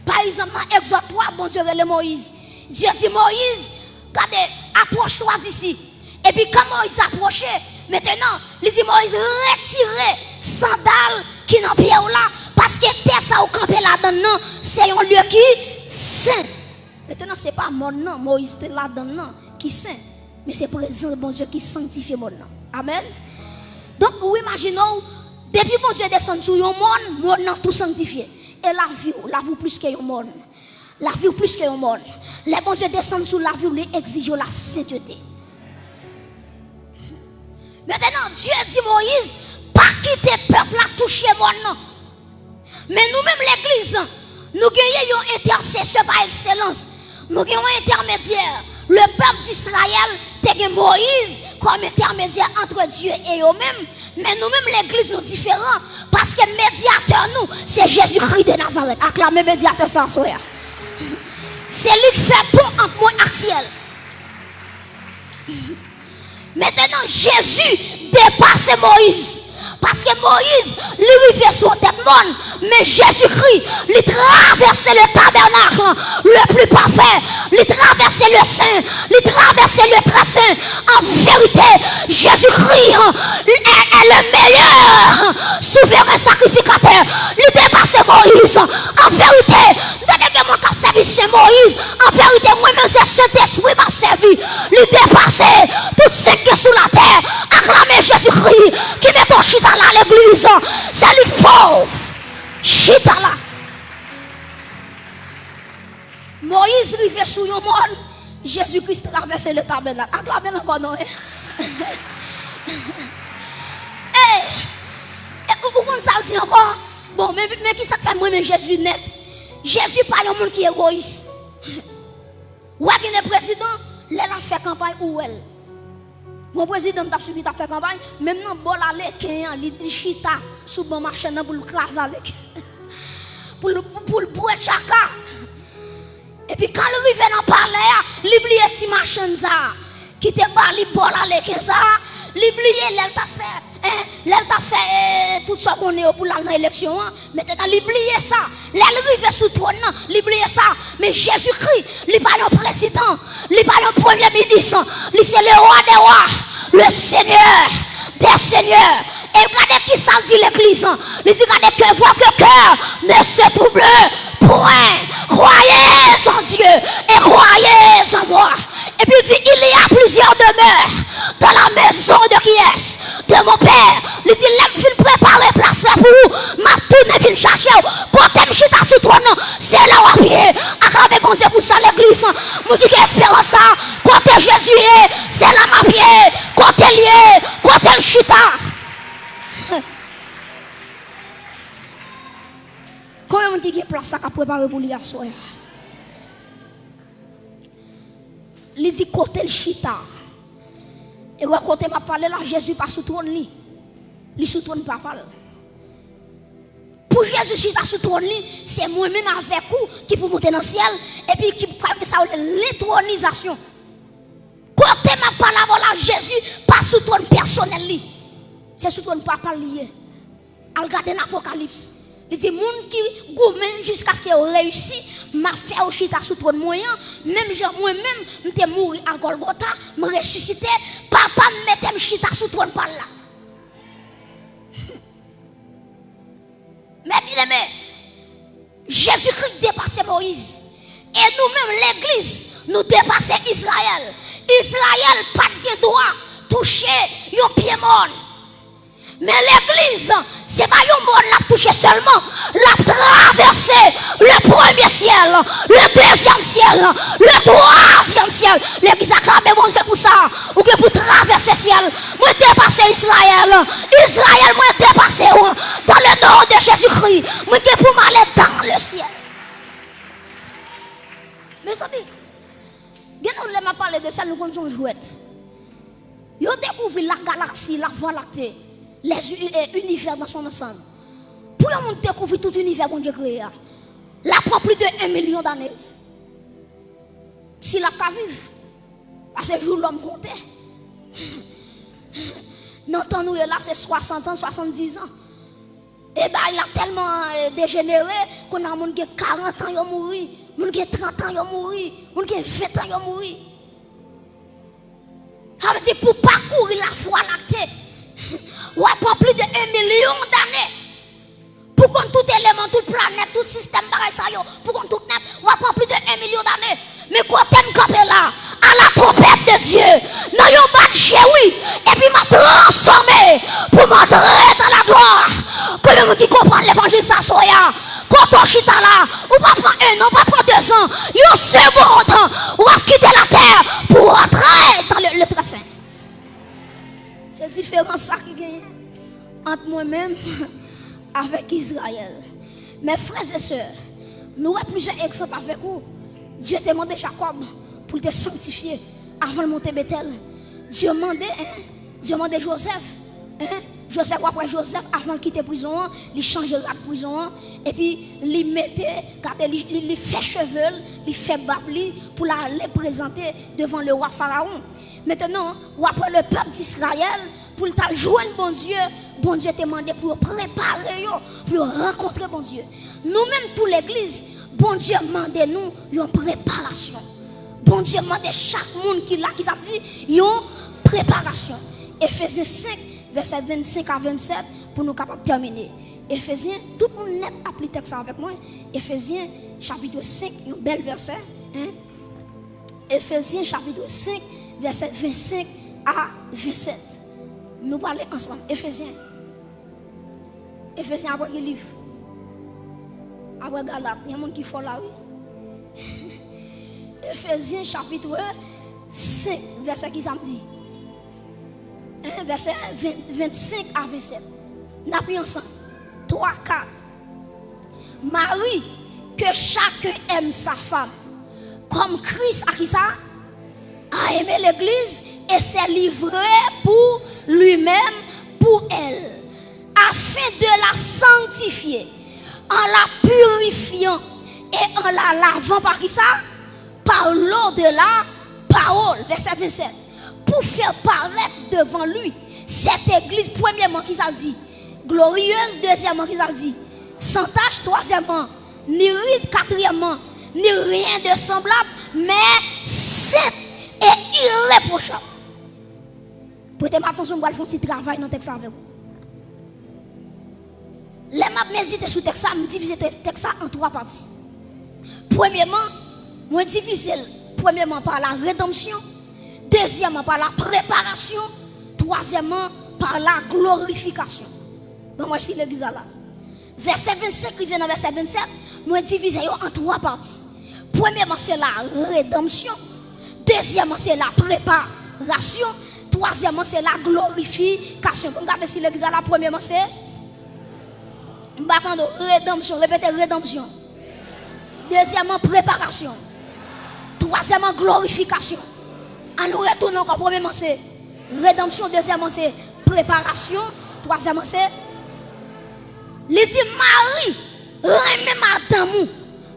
A: Par exemple, dans Exode 3, bon Dieu relève Moïse. Dieu dit Moïse, regardez, approche-toi d'ici. Et puis quand Moïse s'approchait, maintenant, il dit Moïse, retirez sandales qui n'ont pied là, parce que terre ça au campé là-dedans, c'est un lieu qui est saint. Maintenant, ce n'est pas mon nom, Moïse était là-dedans qui est saint. Mais c'est présent bon Dieu qui sanctifie mon nom. Amen. Donc, vous imaginez, depuis bon Dieu descend sur le monde, mon nom tout sanctifié. Et la vie plus que le monde. La vie plus que le monde. Les bon Dieu descend sur la vie, il exige la sainteté. Maintenant, Dieu dit Moïse, pas quitter le peuple à toucher mon nom. Mais nous-mêmes, l'église, nous gagnons un intercesseur par excellence. Nous gagnons un intermédiaire. Le peuple d'Israël, c'est Moïse comme intermédiaire entre Dieu et eux-mêmes. Mais nous-mêmes, l'église, nous différents. Parce que médiateur, nous, c'est Jésus-Christ de Nazareth. Acclamez médiateur sans sourire. C'est lui qui fait pont entre moi et ciel. Maintenant, Jésus dépasse Moïse. Parce que Moïse, lui, vivait sur tête monde, mais Jésus-Christ, lui traversait le tabernacle le plus parfait, lui traversait le saint, lui traversait le très saint. En vérité, Jésus-Christ est le meilleur souverain sacrificateur. Lui dépassait Moïse. En vérité, dès que mon cap servi c'est Moïse, en vérité, moi-même, c'est Saint-Esprit m'a servi. Lui dépassait tout ce qui est sous la terre. Acclamez Jésus-Christ qui met ton chita là à l'église. C'est lui fort. Chita là. Moïse arrivait sous le monde. Jésus-Christ traversait le tabernacle. Acclamez encore non. Où on ça dit encore? Bon, mais qui ça fait moi, mais Jésus net? Jésus pas un monde qui est égoïste. Ou est le président, il a fait campagne où elle? Mon président t'a suivi t'a fait campagne, même non bol aller Kenyan, li chita sous bon marché pour le craser avec. Pour boire chaka. Et puis quand il arrive dans palais, il oublie petit machin ça qui te ba li bol aller que ça, il oublie elle t'a fait tout ça qu'on est pour l'élection, maintenant il oublie ça. Elle arrive sous trône, il oublie ça. Mais Jésus-Christ, il n'est pas un président, il n'est pas un premier ministre, il c'est le roi des rois, le Seigneur des seigneurs. Et regardez qui ça dit l'église. Il dit regardez que votre cœur ne se trouble point. Croyez en Dieu et croyez en moi. Et puis il dit il y a plusieurs demeures dans la maison de qui est de mon père. Il dit l'aime fin préparer place là pour vous. Ma tourne vient chercher. Quand je suis sur trône, c'est là où à pied. Acclamez bon Dieu pour ça l'église. Moi dis que espérance ça. Quand Jésus est, c'est là ma pied. Quand elle est, quand elle chita. Comment on dit qu'il y a place à préparer pour lui à soir? Il dit côté le chita. Et quand m'a parlé là, Jésus pas sous trône li. Il sous trône pas parle. Pour Jésus chita sous trône li, c'est moi-même avec vous qui pour monter dans le ciel et puis qui parle de ça l'étronisation. Quand m'a parlé là, Jésus pas sous trône personnel li. C'est sous trône papa lié. Al regarder l'Apocalypse. Il dit moun qui gourmand jusqu'à ce qu'il réussi m'a fait au chita sous trône moyen même moi-même m'étais mort à Golgotha me ressuscité papa mettait me chita sous trône par là. Mais bien aimé Jésus-Christ dépassait Moïse et nous-mêmes l'église nous dépassait Israël. Israël pas de droit toucher un pied mort. Mais l'église, c'est pas un monde l'a touché seulement, l'a traversé le premier ciel, le deuxième ciel, le troisième ciel. L'église a clamé bon Dieu pour ça, ou que pour traverser le ciel. Moi dépasser Israël, Israël moi dépasser dans le nom de Jésus-Christ. Moi que pour m'aller dans le ciel. Mes amis, nous m'a parlé de ça, nous connaissons jouette. Ils ont découvert la galaxie, la voie lactée. Les univers dans son ensemble. Pour le monde découvrir tout l'univers bon Dieu créé, là prend plus de 1 million d'années. Si la cas vive, à ce jour l'homme comptait. Dans temps nous là c'est 60 ans, 70 ans. Et bien il a tellement dégénéré qu'on a monde qui 40 ans il mourir, monde qui 30 ans il mourir, monde qui 20 ans il mourir. Ça veut dire pour parcourir la voie lactée. Ou après plus de 1 million d'années pour qu'on tout élément, toute planète, tout système pour qu'on tout net, ou après plus de 1 million d'années. Mais quand on campé là, à la trompette de Dieu, dans un match, oui, et puis m'a transformé pour m'entrer dans la gloire. Que le monde qui comprend l'évangile, ça soit quand on chita là, ou pas prendre 1 an, pas prendre 2 ans, un second temps, ou à quitter la terre pour entrer dans le très saint. C'est différent ça qui gagne entre moi-même avec Israël. Mes frères et sœurs, nous avons plusieurs exemples avec vous. Dieu a demandé Jacob pour te sanctifier avant de monter Bethel. Dieu a demandé Joseph. Joseph après Joseph, avant de quitter la prison, il changeait la prison. Et puis, il mettait, il fait cheveux, il fait babli pour les présenter devant le roi Pharaon. Maintenant, après le peuple d'Israël, pour le joindre bon Dieu t'a demandé pour préparer, pour rencontrer bon Dieu. Nous-mêmes, toute l'église, bon Dieu demande nous une préparation. Bon Dieu demande chaque monde qui l'a, qui s'est dit, une préparation. Éphésiens 5, verset 25 à 27, pour nous capables de terminer. Éphésiens, tout le monde net applique texte avec moi. Éphésiens, chapitre 5, un bel verset. Éphésiens, chapitre 5, verset 25 à 27. Nous parlons ensemble. Éphésiens. Éphésiens, après quel livre? Après Galates. Il y a un monde qui faut là, oui. Éphésiens, chapitre 5, verset qui ça me dit? Verset 25 à 27. Nous apprenons ensemble. 3, 4. Marie, que chacun aime sa femme, comme Christ a qui ça? a aimé l'église et s'est livré pour lui-même, pour elle, afin de la sanctifier, en la purifiant et en la lavant par qui ça? Par l'eau de la parole. Verset 27. Pour faire paraître devant lui cette église, premièrement, qui ça dit? Glorieuse, deuxièmement, qui ça dit? Sans tache, troisièmement, ni ride, quatrièmement, ni rien de semblable, mais sainte et irréprochable. Prêtez attention, je vais faire un petit travail dans le texte avec vous. Les maps méditer sur le texte, je divise le texte en trois parties. Premièrement, moi divise premièrement par la rédemption, deuxièmement par la préparation, troisièmement par la glorification. Bon, moi je l'église là. Verset 25 qui vient dans verset 27, moi divise en trois parties. Premièrement, c'est la rédemption, deuxièmement, c'est la préparation, troisièmement, c'est la glorification. Regardez si l'église là, premièrement, c'est rédemption, répétez rédemption. Deuxièmement, préparation. Troisièmement, glorification. En nous retournant encore, premièrement, c'est rédemption. Deuxièmement, c'est préparation. Troisièmement, c'est. Il dit Marie, remet madame,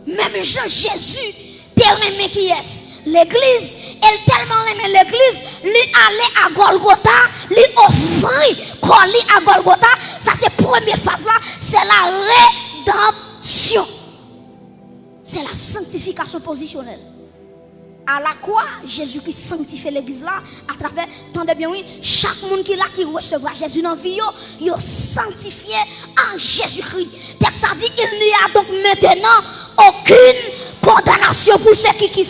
A: même Jean Jésus, te remet qui est. L'église, elle tellement aimait l'église, lui allait à Golgotha, lui offrit colis à Golgotha. Ça c'est la première phase là, c'est la rédemption. C'est la sanctification positionnelle. À la croix, Jésus-Christ sanctifie l'église là, à travers, tendez bien oui, chaque monde qui là qui recevra Jésus dans la vie, il est sanctifié en Jésus-Christ. Texte ça dit, il n'y a donc maintenant aucune condamnation pour ceux qui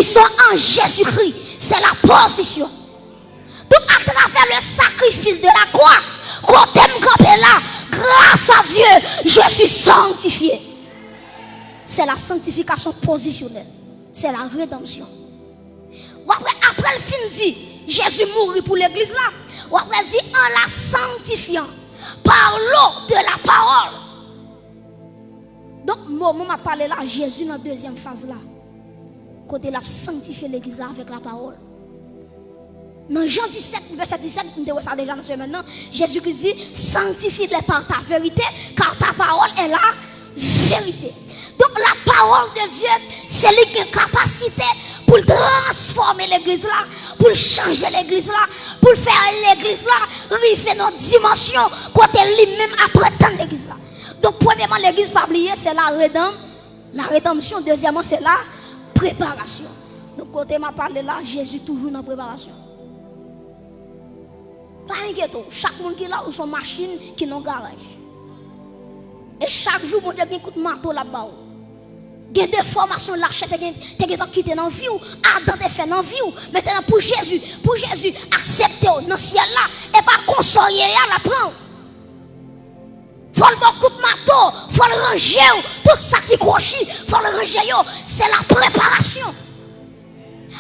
A: sont en Jésus-Christ. C'est la position. Donc à travers le sacrifice de la croix, quand t'aimes camper là, grâce à Dieu, je suis sanctifié. C'est la sanctification positionnelle. C'est la rédemption. Ou après le fin dit, Jésus mourit pour l'église là. Ou après dit, en la sanctifiant par l'eau de la parole. Donc, moi, m'a parlé là, Jésus dans la deuxième phase là. Côté il a sanctifié l'église avec la parole. Dans Jean 17, verset 17, nous avons ça déjà dans ce maintenant. Jésus qui dit, sanctifie-les par ta vérité, car ta parole est la vérité. Donc la parole de Dieu, c'est lui qui a une capacité pour transformer l'église là, pour changer l'église là, pour faire l'église là, river notre dimension, côté lui-même après tant l'église là. Donc premièrement, l'église pas oublier, c'est la rédemption. Deuxièmement, c'est la préparation. Donc côté m'a parlé là, Jésus toujours dans la préparation. Pas inquiète, chaque monde qui est là ou son machine qui est dans le garage. Et chaque jour, mon Dieu, il y a un coup de marteau là-bas. Il y a des formations là, tu as quitté dans la vie, Adam te fait dans la vie. Maintenant, pour Jésus, accepter dans le ciel là, et pas consoler à la prendre. Il faut le bon coup de marteau, il faut le ranger, tout ça qui croche, il faut le ranger. C'est la préparation.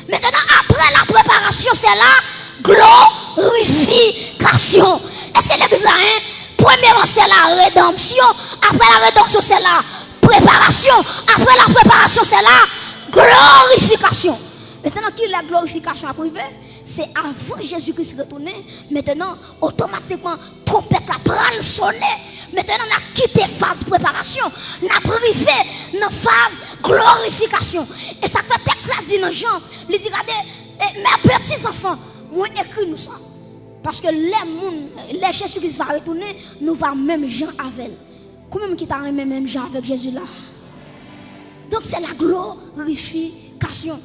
A: Maintenant, après la préparation, c'est la glorification. Est-ce que l'église a un? Premièrement, c'est la rédemption. Après la rédemption, c'est la préparation. Après la préparation, c'est la glorification. Maintenant, qui la glorification a privé? C'est avant Jésus-Christ retourné. Maintenant, automatiquement, trompette la pral sonner. Maintenant, on a quitté phase préparation. On a privé dans phase glorification. Et ça fait texte là dit dans Jean. Il dit, regardez, mes petits enfants, moi écrit nous ça. Parce que les Jésus-Christ va retourner, nous va même Jean avec. Comment qui t'a même Jean avec Jésus là? Donc c'est la glorification.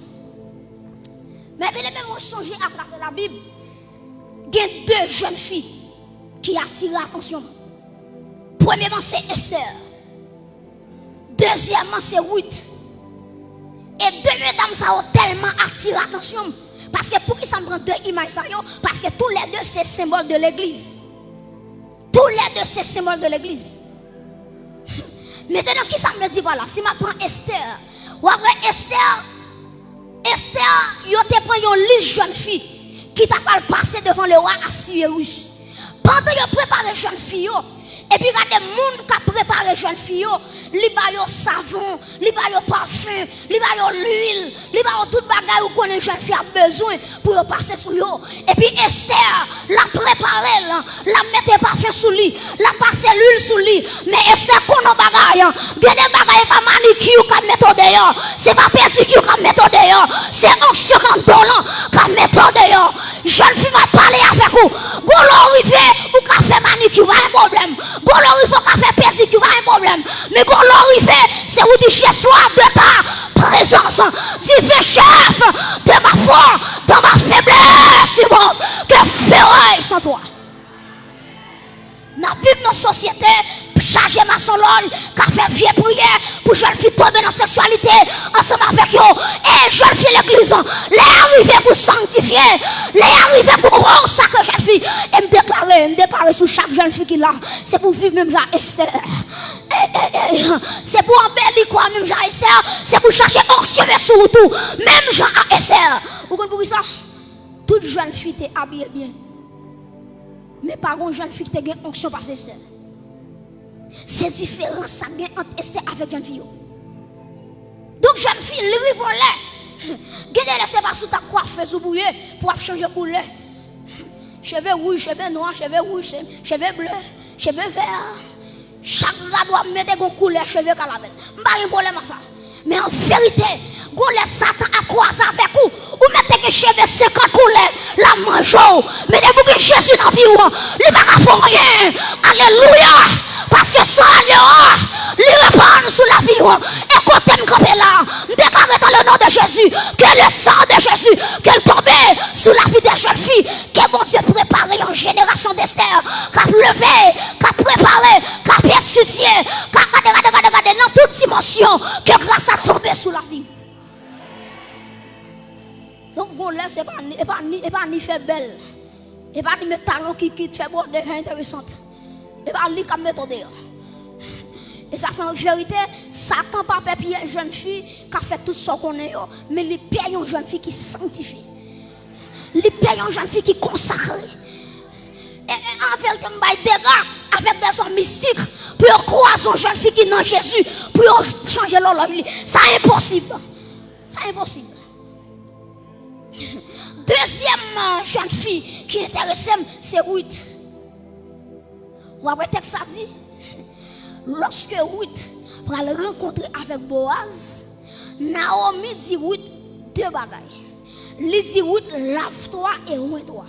A: Mais bien même on songe à travers la Bible, il y a deux jeunes filles qui attirent l'attention. Premièrement c'est Esther. Deuxièmement c'est Ruth. Et deux mesdames ça ont tellement attiré l'attention. Parce que pour qui ça me prend deux images, parce que tous les deux c'est symbole de l'église. Tous les deux c'est symbole de l'église. Maintenant, qui ça me dit voilà, si je prends Esther, ou après Esther, il te prend une liste jeune fille qui t'a pas passé devant le roi Assyrus. Pendant qu'il prépare les jeunes filles, Et puis regardez monde qui a préparé jeune fille, li ba yo savon, li ba yo parfum, li ba yo l'huile, li ba yo tout bagay ou connaît jeune fille a besoin pour passer sur yo. Et puis Esther l'a préparé, la mettait parfum sous lui, la passé l'huile sous lui. Mais Esther kono bagay, gen des bagay pas manicure qu'a mettre dehors, c'est pas pédicure qu'a mettre dehors, c'est onction comme dolan qu'a mettre dehors. Jeune fille va parler avec vous. Golo rivé ou qu'a fait manicure, pas un problème. Golo rivé ou qu'a fait pédicure, pas un problème. Mais golo rivé, c'est où dit chez soi de ta présence. Si fait chef de ma foi, dans ma faiblesse, c'est bon, que ferai sans toi. Dans la société, chargé ma solole, qui fait vieux prière pour jeune fille tomber dans la sexualité, ensemble avec eux, et jeune fille l'église, les arriver pour sanctifier, les arriver pour consacrer jeune fille, et me déclarer sur chaque jeune fille qui là, c'est pour vivre même genre Esther. C'est pour embellir quoi, même genre Esther, c'est pour chercher onction sur tout, même genre Esther. Vous comprenez ça? Toute jeune fille est habillée bien. Mais par contre, jeune fille qui a une onction par Esther. C'est différent ça gagne entre Esther avec jeune fille. Donc jeune fille, lui volait. Gardez laissez pas sous ta coiffeuse ou bouillée pour changer couleur. Cheveux rouges, cheveux noirs, cheveux rouges, cheveux bleus, cheveux verts. Chaque gars doit mettre une couleur cheveux qu'à la belle. Pas de problème à ça. Mais en vérité, vous laissez Satan à croiser avec vous. Vous mettez que cheveux 50 couleurs, la mangeau. Mais dès que Jésus dans la vie, il ne va pas faire rien. Alléluia. Parce que ça, il répand sur la vie. Et quand tu es là, déclare dans le nom de Jésus que le sang de Jésus, qu'elle tombe sur la vie des jeunes filles, que bon Dieu prépare une génération d'Esther, qui a levé, qui a préparé, qui a étudié, qui a regardé dans toute dimension, que grâce à tomber sur la vie. Donc, bon, là, c'est pas ni fait belle, et pas ni mettre talent qui fait bon, des intéressante. Et pas lui qui mettre dehors. Et ça fait en vérité, Satan pas papier une jeune fille qui a fait tout ce qu'on est, mais il paye une jeune fille qui sanctifie. Il paye une jeune fille qui consacre. Et en vérité, il y a des gars avec des hommes mystiques pour croiser une jeune fille qui est dans Jésus, pour changer leur vie. Ça est impossible. Ça est impossible. Deuxième jeune fille qui intéresse, c'est Ruth. Ou après, texte ça dit, lorsque Ruth va le rencontrer avec Boaz, Naomi dit Ruth deux bagailles. Il dit Ruth, lave-toi et oué-toi.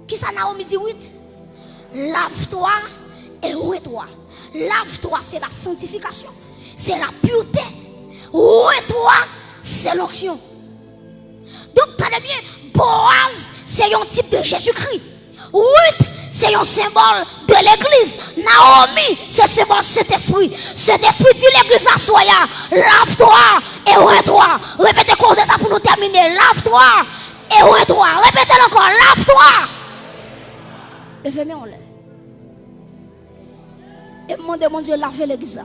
A: Qui ça Naomi dit Ruth? Lave-toi et oué-toi. Lave-toi, c'est la sanctification, c'est la pureté. Oué-toi, c'est l'onction. Donc, tenez bien, Boaz, c'est un type de Jésus-Christ. Ruth, c'est un symbole de l'église. Naomi, c'est un symbole de cet esprit. Cet esprit dit l'église à soi, lave-toi et oué-toi. Répétez comme ça pour nous terminer. Lave-toi et oué-toi. Répétez encore, lave-toi. Levez-moi en l'air. Et demandez mon Dieu laver l'église là.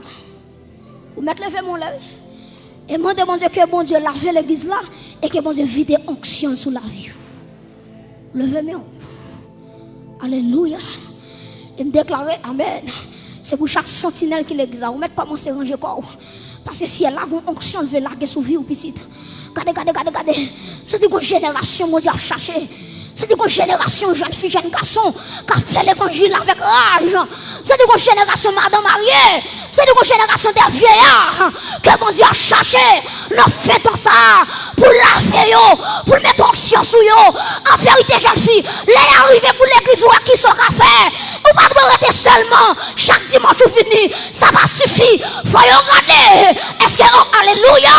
A: Vous mettez levez-moi en l'air. Et demandez mon Dieu que bon Dieu lave l'église là. Et que bon Dieu vide onction sur la vie. Levez-moi. Alléluia. Et me déclarer Amen. C'est pour chaque sentinelle qui l'exerce. Vous mettez commencer à ranger corps. Parce que si elle a une onction, elle veut larguer sous vie ou petite. Regardez. C'est une génération, mon Dieu, à chercher. C'est une génération, jeune fille, jeune garçon, qui a fait l'évangile avec rage. C'est une génération, madame mariée. C'est une génération des vieillards que mon Dieu a cherché. Nous faisons ça pour laver, pour mettre onction sur eux. En vérité, jeune fille, les arrivés pour l'église ou à qui sont café. Ou pas de rester seulement chaque dimanche ou fini. Ça va suffire. Faut regarder. Est-ce que, alléluia.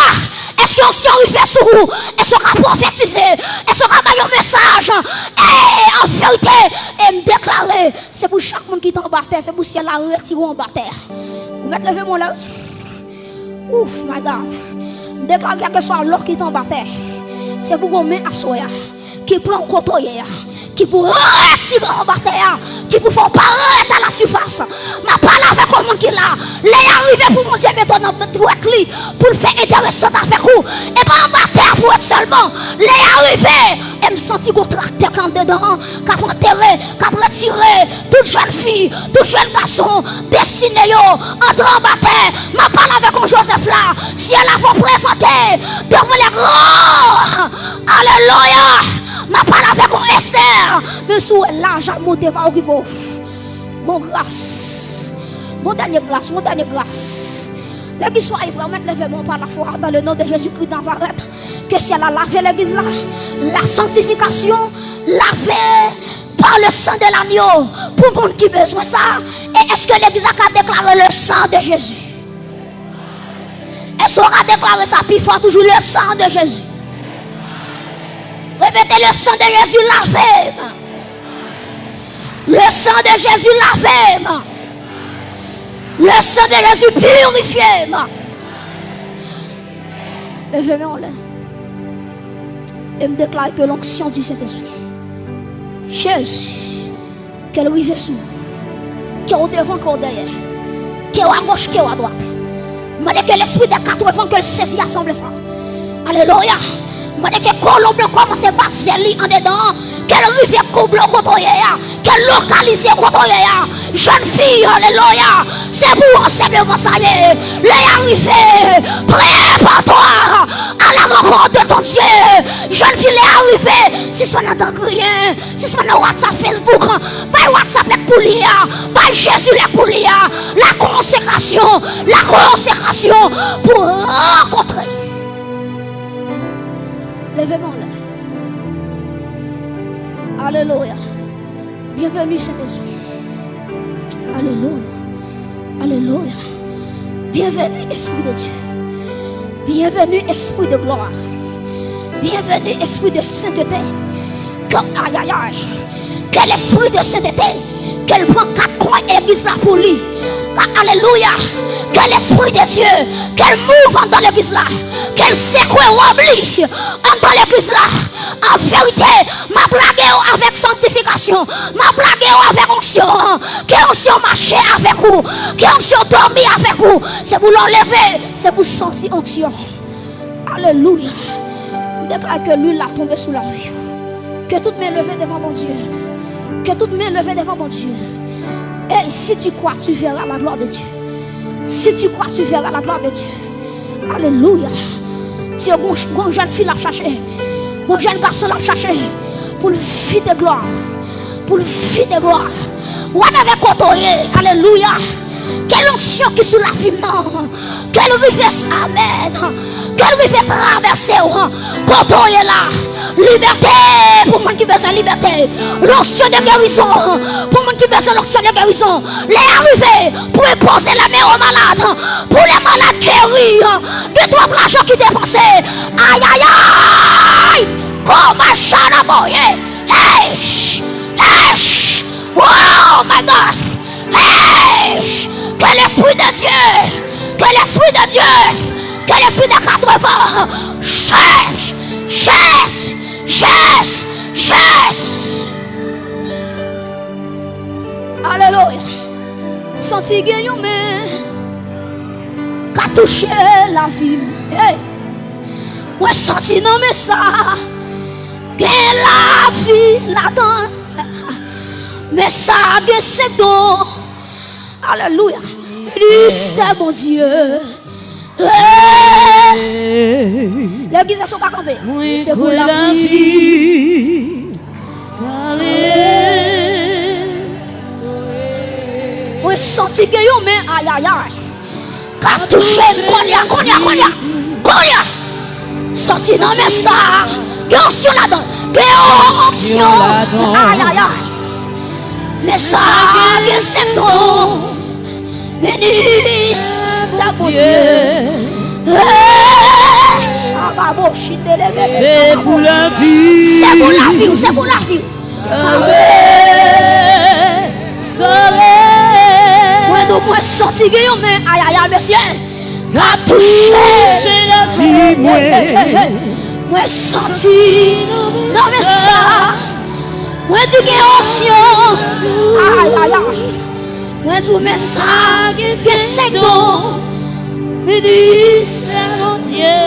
A: Est-ce que si on fait sur vous, est-ce qu'on va prophétiser, est-ce qu'on va faire un message, et en vérité, et me déclarer, c'est pour chaque monde qui est en bas terre, c'est pour si elle a retiré en bas terre. Vous mettez levé mon là. Ouf, my God. Déclare quel que soit l'or qui est en bas terre, c'est pour qu'on met à soi, qui prend un côté, qui pour retirer en bas terre, qui pour faire paraître à la surface. Ma parole avec un monde qui là, les arriver pour mon Dieu mettre dans notre lit pour le faire intéressant avec vous et pas en bataille pour être seulement les arriver et me sentir qu'on tracteur quand dedans, qu'à enterrer, qu'à retirer toute jeune fille, tout jeune garçon destiné entre en bataille. Ma parole avec un Joseph là, si elle a vous présenter devant les grands, alléluia. Ma parole avec un Esther, même si l'argent monté par qui pauvre. Mon grâce, mon dernier grâce, mon dernier grâce. L'église soit vraiment levée par la foi dans le nom de Jésus-Christ de Nazareth. Que si elle a lavé l'église là, la sanctification, lavé par le sang de l'agneau. Pour le monde qui a besoin de ça. Et est-ce que l'église a déclaré le sang de Jésus? Est-ce qu'on a déclaré ça plus fort toujours le sang de Jésus? Répétez le sang de Jésus lavé. Le sang de Jésus lavé. Le sang de Jésus purifié. Levez-moi là. Et me déclare que l'onction du Saint-Esprit. Jésus, qu'elle rive sous. Qu'elle est au devant, qu'elle est derrière. Qu'elle est à gauche, qu'elle est à droite. Je dis que l'esprit des 80 qu'elle saisit assemble ça. Alléluia. Je dis que Colombe commence à battre en dedans. Quelle rivière couble contre eux, quelle localisée contre eux. Jeune fille, alléluia. C'est pour simplement ça y est. Les arrivés, prépare-toi à la rencontre de ton Dieu. Jeune fille, les arrivés. Si ce n'est pas dans rien, si ce n'est pas WhatsApp, Facebook, pas WhatsApp pour lire, pas Jésus pour lire. La consécration pour rencontrer. Levez-moi là. Alléluia. Bienvenue Saint-Esprit. Alléluia. Alléluia. Bienvenue Esprit de Dieu. Bienvenue Esprit de gloire. Bienvenue Esprit de sainteté. Aïe aïe aïe. Quel esprit de sainteté. Qu'elle prend 4 coins et l'église là pour lui. Alléluia. Quel esprit de Dieu. Qu'elle mouve dans l'église là. Qu'elle secoue ou oublie dans l'église là. En vérité, ma blague avec sanctification. Ma blague avec onction. Que onction marcher avec vous. Que onction dormir avec vous. C'est pour l'enlever. C'est pour sentir onction. Alléluia. Déclare que l'huile a tombé sous la vie. Que toute main levée devant mon Dieu. Que toute main levée devant mon Dieu. Et si tu crois, tu verras la gloire de Dieu. Si tu crois, tu verras la gloire de Dieu. Alléluia. Tu es une jeune fille à chercher. Un jeune garçon à chercher. Pour le vie de gloire. Pour le vie de gloire. Ou avec côtoyé. Alléluia. Quelle onction qui est sous la vie, non. Quelle rivière amen. Quelle rivière traverser. Quand on est là. Liberté pour moi qui besoin de liberté. L'onction de guérison. Pour moi qui besoin de l'onction de guérison. Les arrivées pour imposer la main aux malades. Pour les malades guéris. De toi l'argent qui dépensait. Aïe aïe aïe. Comme un chat à boyer. Hey. Hey. Oh my God. Hey. Que l'esprit de Dieu, que l'esprit de Dieu, que l'esprit de 80 chasse. Alléluia. Senti gagnant mais qu'a touché la vie. Hey. Ouais senti non mais ça, que la vie là-dedans. Mais ça que c'est donc. Alléluia. Christ est mon Dieu. L'église est pas campée. C'est pour la vie. Oui, senti que yo mais aïe aïe aïe. Qu'a touché Konya. Senti non mais ça. Que onction là-dedans. Que onction. Aïe aïe aïe. Mais ça que c'est bon. Bénisse ta mon Dieu.
B: C'est pour la vie.
A: C'est pour la vie. C'est pour la vie. Moi sorti mais aïe aïe aïe monsieur. La touché
B: la vie
A: moi sorti non mais ça Moi tu gagnes onction. Aïe aïe aïe. Moi tu mets ça. Que c'est donc. Me dis c'est ton Dieu.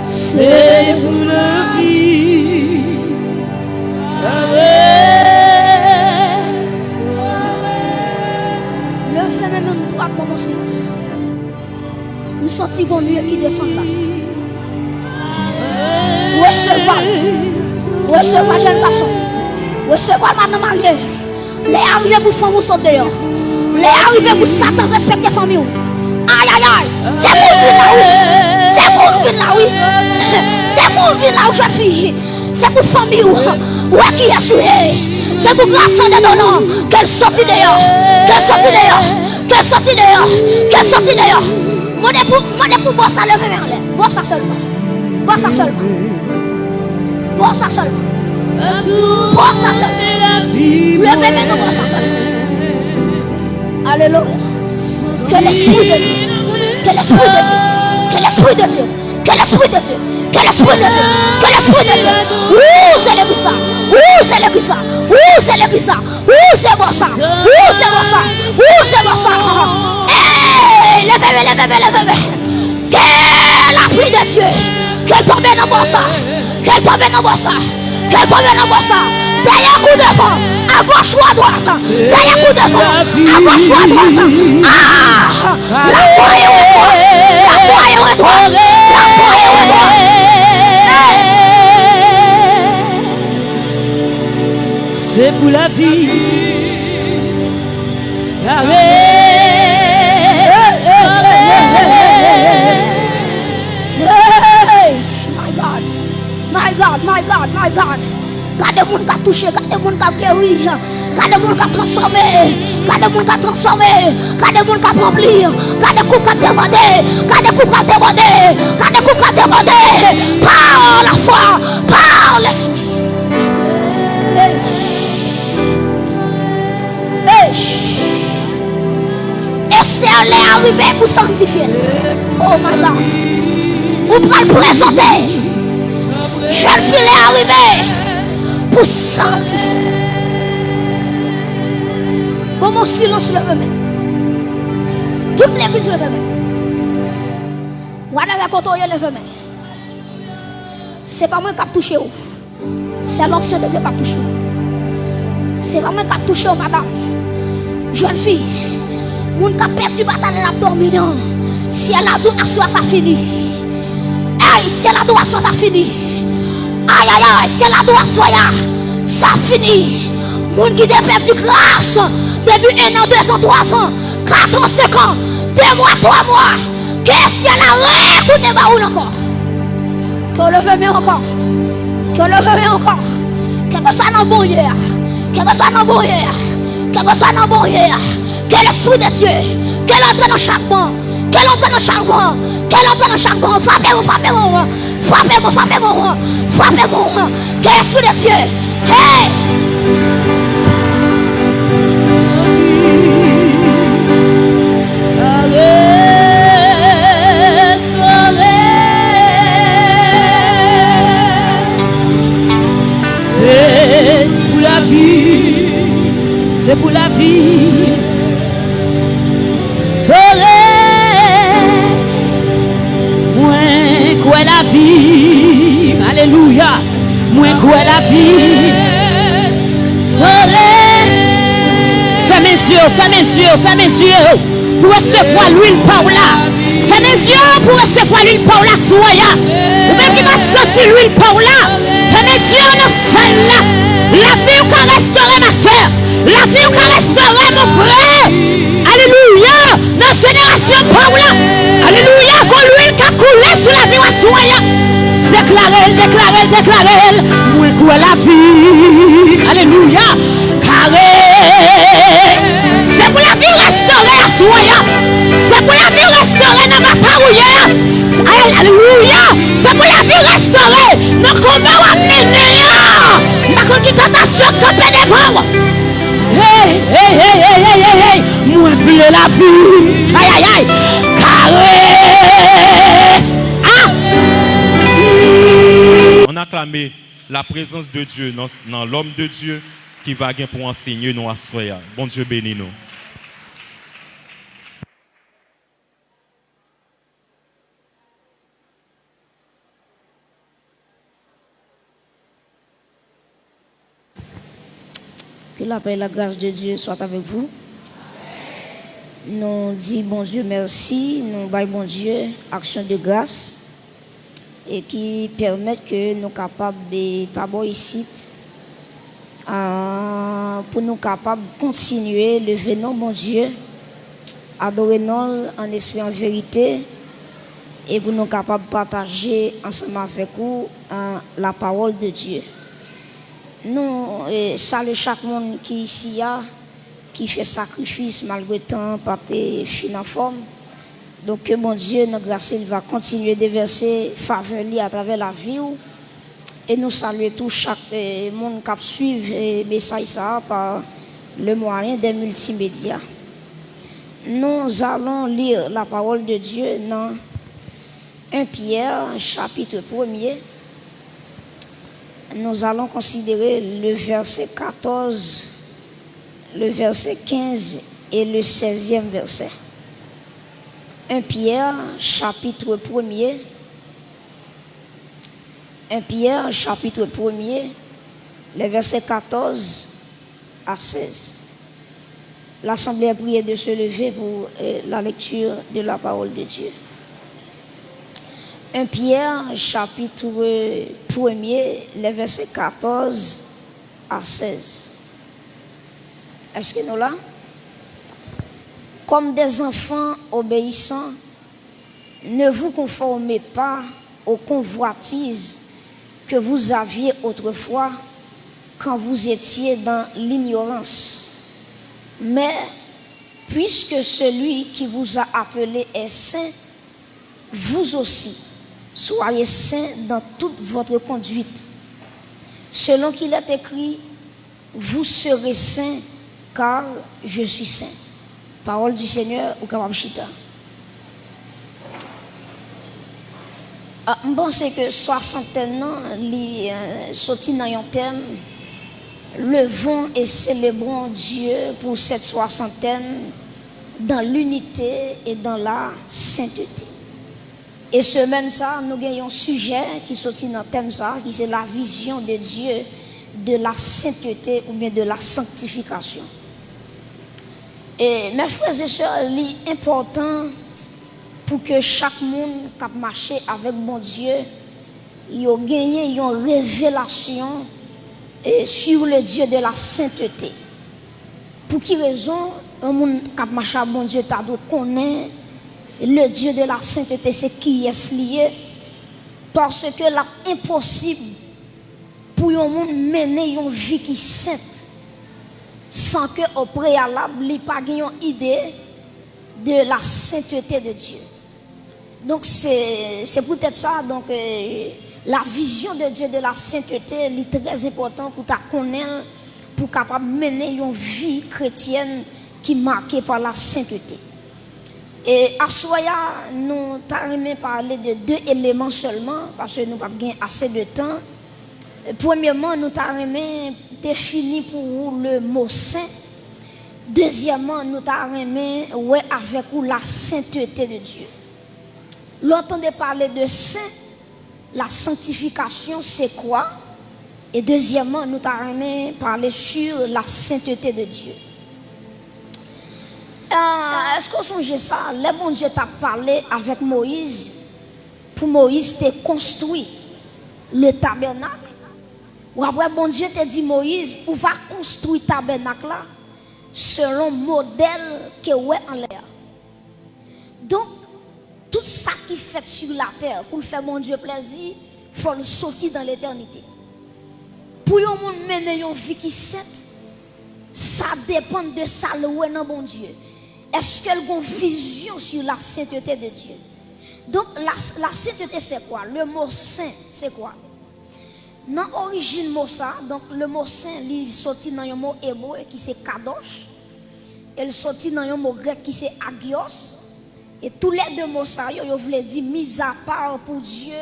A: C'est pour la vie. Levez même une droite pour mon silence. Nous sentons qu'on mieux qui descend là. Recevoir jeune garçon. Recevoir madame mariée. Les arrivés pour faire vous sauter dehors. Les arrivés pour Satan respecter famille. Aïe aïe aïe. C'est pour lui là oui. C'est pour lui là oui. C'est pour lui là où je suis. C'est pour famille ouais qui est souillé. C'est pour grâce de donnant qu'elle sortit dehors. Qu'elle sortit dehors. Qu'elle sortit dehors. Qu'elle sortit dehors. Moi pour boire ça lever vers l'air. Boire ça seulement. Boire ça seulement. Boire ça seulement. Boire ça seulement. Levez maintenant boire ça seulement. Alléluia. Que l'esprit de Dieu. Que l'esprit de Dieu. Que l'esprit de Dieu. Que l'esprit de Dieu. Que l'esprit de Dieu. Que l'esprit de Dieu. Ouh, c'est le ça. Ouh, c'est le ça. Ouh, c'est le ça. Ouh, c'est bon ça. Ouh, c'est bon ça. Ouh, c'est bon ça. Hey, levez. Que la pluie de Dieu. Qu'elle tombe dans bon ça. Qu'elle tombe dans bon ça. Qu'elle tombe dans bon ça. Derrière coup de vent. À gauche ou à droite. Derrière coup de vent. À gauche ou à droite. Ah, la foi est retour. La foi est retour. La foi est retour.
B: C'est pour la vie.
A: My God. Gardez mon qui a touché, gardez mon qui a guéri, gardez mon qui a transformé, gardez mon qui a transformé, gardez mon qui a rempli, gardez coup qui a débordé, gardez coup qui a débordé, gardez coup qui a débordé, par la foi, par l'esprit. Esther est arrivée pour sanctifier. Oh my God. Vous pouvez le présenter. Jeune fille est arrivée pour sanctifier. Bon, mon silence le même. Toute l'église le même. Voilà la côté le même. C'est pas moi qui a touché. C'est l'ancien de Dieu qui a touché. C'est pas moi qui a touché, madame. Jeune fille. Moun qui a perdu bataille l'abdominant. Si elle a dû asseoir, ça finit. Aïe, si elle a dû asseoir, ça finit. Aïe, aïe, aïe, si elle a dû asseoir, ça finit. Moun qui a perdu grâce. Depuis 1 an, 2 ans, 3 ans, 4 ans, 5 ans, 2 mois, 3 mois. Que si elle a retourné baoul encore. Que le veut encore. Que le veut encore. Que soit dans bon hier. Que soit dans bon hier. Que soit dans bon hier. Que l'esprit de Dieu, qu'elle entre dans chaque banc, qu'elle entre dans chaque banc, qu'elle entre dans chaque banc. Frappez-moi, frappez-moi, frappez-moi, frappez-moi, frappez-moi. Que l'esprit de Dieu, hey!
B: C'est pour la vie, c'est pour la vie. Moins quoi la vie, alléluia, moins quoi la vie. Fermez les yeux pour recevoir l'huile par là. Fermez les yeux pour recevoir l'huile par là, soya. Ou même qui va sentir l'huile par là. Fermez les yeux dans celle-là. La vie qui restaurer ma soeur. La vie qui restaurer mon frère. Alléluia. Dans la génération par là. Alléluia. Quand l'huile qui a coulé sur la vie, soya. Déclarez. Moi quoi la vie. Alléluia. Carré. C'est pour la vie restaurée à soya. C'est pour la vie restaurée dans ma tarouille. Alléluia. C'est pour la vie restaurée. Dans comment on a mené. Dans quoi qui tentation camper devant. Hey. Moi voulais la vie. Aïe. Caresse. Ah.
C: acclamer la présence de Dieu dans l'homme de Dieu qui va pour enseigner nous à soya. Bon Dieu bénis nous.
A: Que la paix et la grâce de Dieu soient avec vous. Nous disons bon Dieu merci, nous baillons bon Dieu action de grâce et qui permettent que nous capables de pas ici pour nous capables de continuer le venant bon Dieu, adorer nous en esprit en vérité et pour nous capables de partager ensemble avec vous la parole de Dieu. Nous saluons chaque monde qui ici a, qui fait sacrifice malgré temps, pas de fin en forme. Donc que mon Dieu, notre grâce, il va continuer de verser faveur à travers la vie. Et nous saluons tout chaque monde qui suit le message ça par le moyen des multimédias. Nous allons lire la parole de Dieu dans 1 Pierre, chapitre 1er. Nous allons considérer le verset 14, le verset 15 et le 16e verset. 1 Pierre, chapitre 1er. 1 Pierre, chapitre 1er, les versets 14 à 16. L'Assemblée a prié de se lever pour la lecture de la parole de Dieu. 1 Pierre, chapitre 1er, les versets 14 à 16. Est-ce que nous là? Comme des enfants obéissants, ne vous conformez pas aux convoitises que vous aviez autrefois quand vous étiez dans l'ignorance. Mais puisque celui qui vous a appelé est saint, vous aussi, soyez saints dans toute votre conduite. Selon qu'il est écrit, vous serez saints car je suis saint. Parole du Seigneur ou Kababchita. Je pense que soixantaine ans, sorti dans un thème, levons et célébrons Dieu pour cette soixantaine dans l'unité et dans la sainteté. Et semaine ça, nous avons un sujet qui sorti dans le thème ça, qui c'est la vision de Dieu de la sainteté ou bien de la sanctification. Et mes frères et sœurs, c'est important pour que chaque monde qui marche avec mon Dieu, il ait gagné une révélation sur le Dieu de la sainteté. Pour quelle raison un monde qui marche avec mon Dieu doit connaître le Dieu de la sainteté, c'est qui est lié? Parce que c'est impossible pour un monde mener une vie qui est sainte sans que au préalable, il n'ait pas une idée de la sainteté de Dieu. Donc c'est peut-être ça, donc la vision de Dieu de la sainteté est très importante pour ta connaître, pour capable mener une vie chrétienne qui est marquée par la sainteté. Et à Soya, nous allons parler de deux éléments seulement, parce que nous n'avons pas assez de temps. Premièrement, nous allons définir pour vous le mot saint. Deuxièmement, nous allons avec vous la sainteté de Dieu. L'entendez parler de saint, la sanctification, c'est quoi? Et deuxièmement, nous allons parler sur la sainteté de Dieu. Est-ce qu'on songe ça? Le bon Dieu t'a parlé avec Moïse. Pour Moïse, t'es construit le tabernacle. Ou après, bon Dieu t'a dit Moïse, on va construire le tabernacle là selon le modèle que ouais en l'air. Donc, tout ça qui fait sur la terre, pour le faire bon Dieu plaisir, il faut le sortir dans l'éternité. Pour un monde mener une vie qui est sainte, ça dépend de ça le ouais dans bon Dieu. Est-ce qu'elle a une vision sur la sainteté de Dieu? Donc, la sainteté, c'est quoi? Le mot saint, c'est quoi? Dans l'origine mot ça, donc le mot saint, il sorti dans un mot hébreu qui c'est kadosh. Il sorti dans un mot grec qui c'est agios. Et tous les deux mots ça, ils voulaient dire mis à part pour Dieu,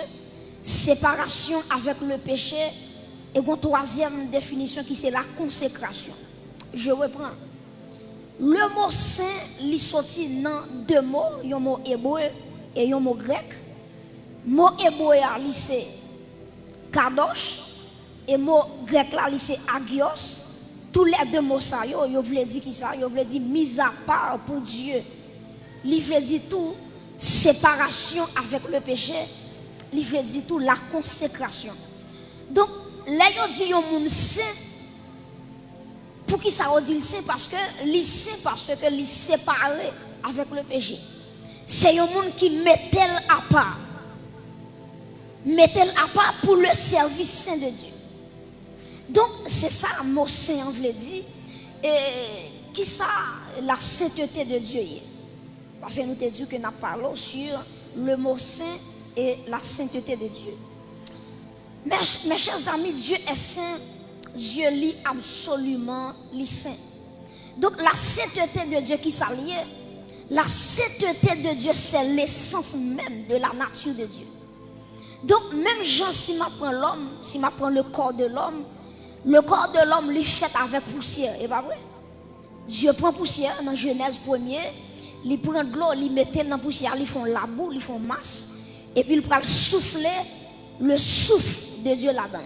A: séparation avec le péché. Et une troisième définition qui c'est la consécration. Je reprends. Le mot saint, il sorti dans deux mots, un mot hébreu et un mot grec. Mot hébreu, c'est kadosh, et mot grec là, c'est agios. Tous les deux mots ça, yo voulait dire qui ça, yo voulait dire mise à part pour Dieu. Il veut dire tout séparation avec le péché. Il veut dire tout la consécration. Donc là yo dit un monde saint. Pour qui ça dit c'est parce que il est séparé avec le péché. C'est un monde qui met à part. Met-elle à part pour le service saint de Dieu. Donc c'est ça le mot saint on veut dire. Et qui ça la sainteté de Dieu. Parce que nous te dit que nous parlons sur le mot saint et la sainteté de Dieu. Mes chers amis, Dieu est saint. Dieu lit absolument les saints. Donc la sainteté de Dieu qui s'allie, la sainteté de Dieu c'est l'essence même de la nature de Dieu. Donc même Jean, si m'apprend l'homme, si m'apprend le corps de l'homme il est fait avec poussière, et pas vrai? Dieu prend poussière dans Genèse 1er, il prend de l'eau, il met dans la poussière, ils font la boue, ils font masse, et puis il prend souffler le souffle de Dieu là-dedans.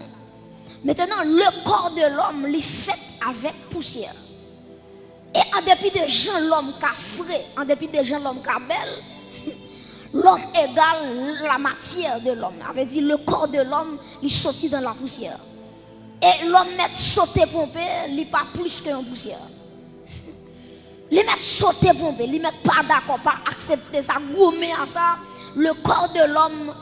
A: Maintenant, le corps de l'homme est fait avec poussière. Et en dépit de gens, l'homme qui a frais, en dépit de gens, l'homme qui a belle, l'homme égale la matière de l'homme. Ça veut dire le corps de l'homme, il sorti dans la poussière. Et l'homme met sauter pompé, il n'est pas plus qu'une poussière. Il met sauter pompé, il met pas d'accord, pas accepter ça, gommer à ça. Le corps de l'homme,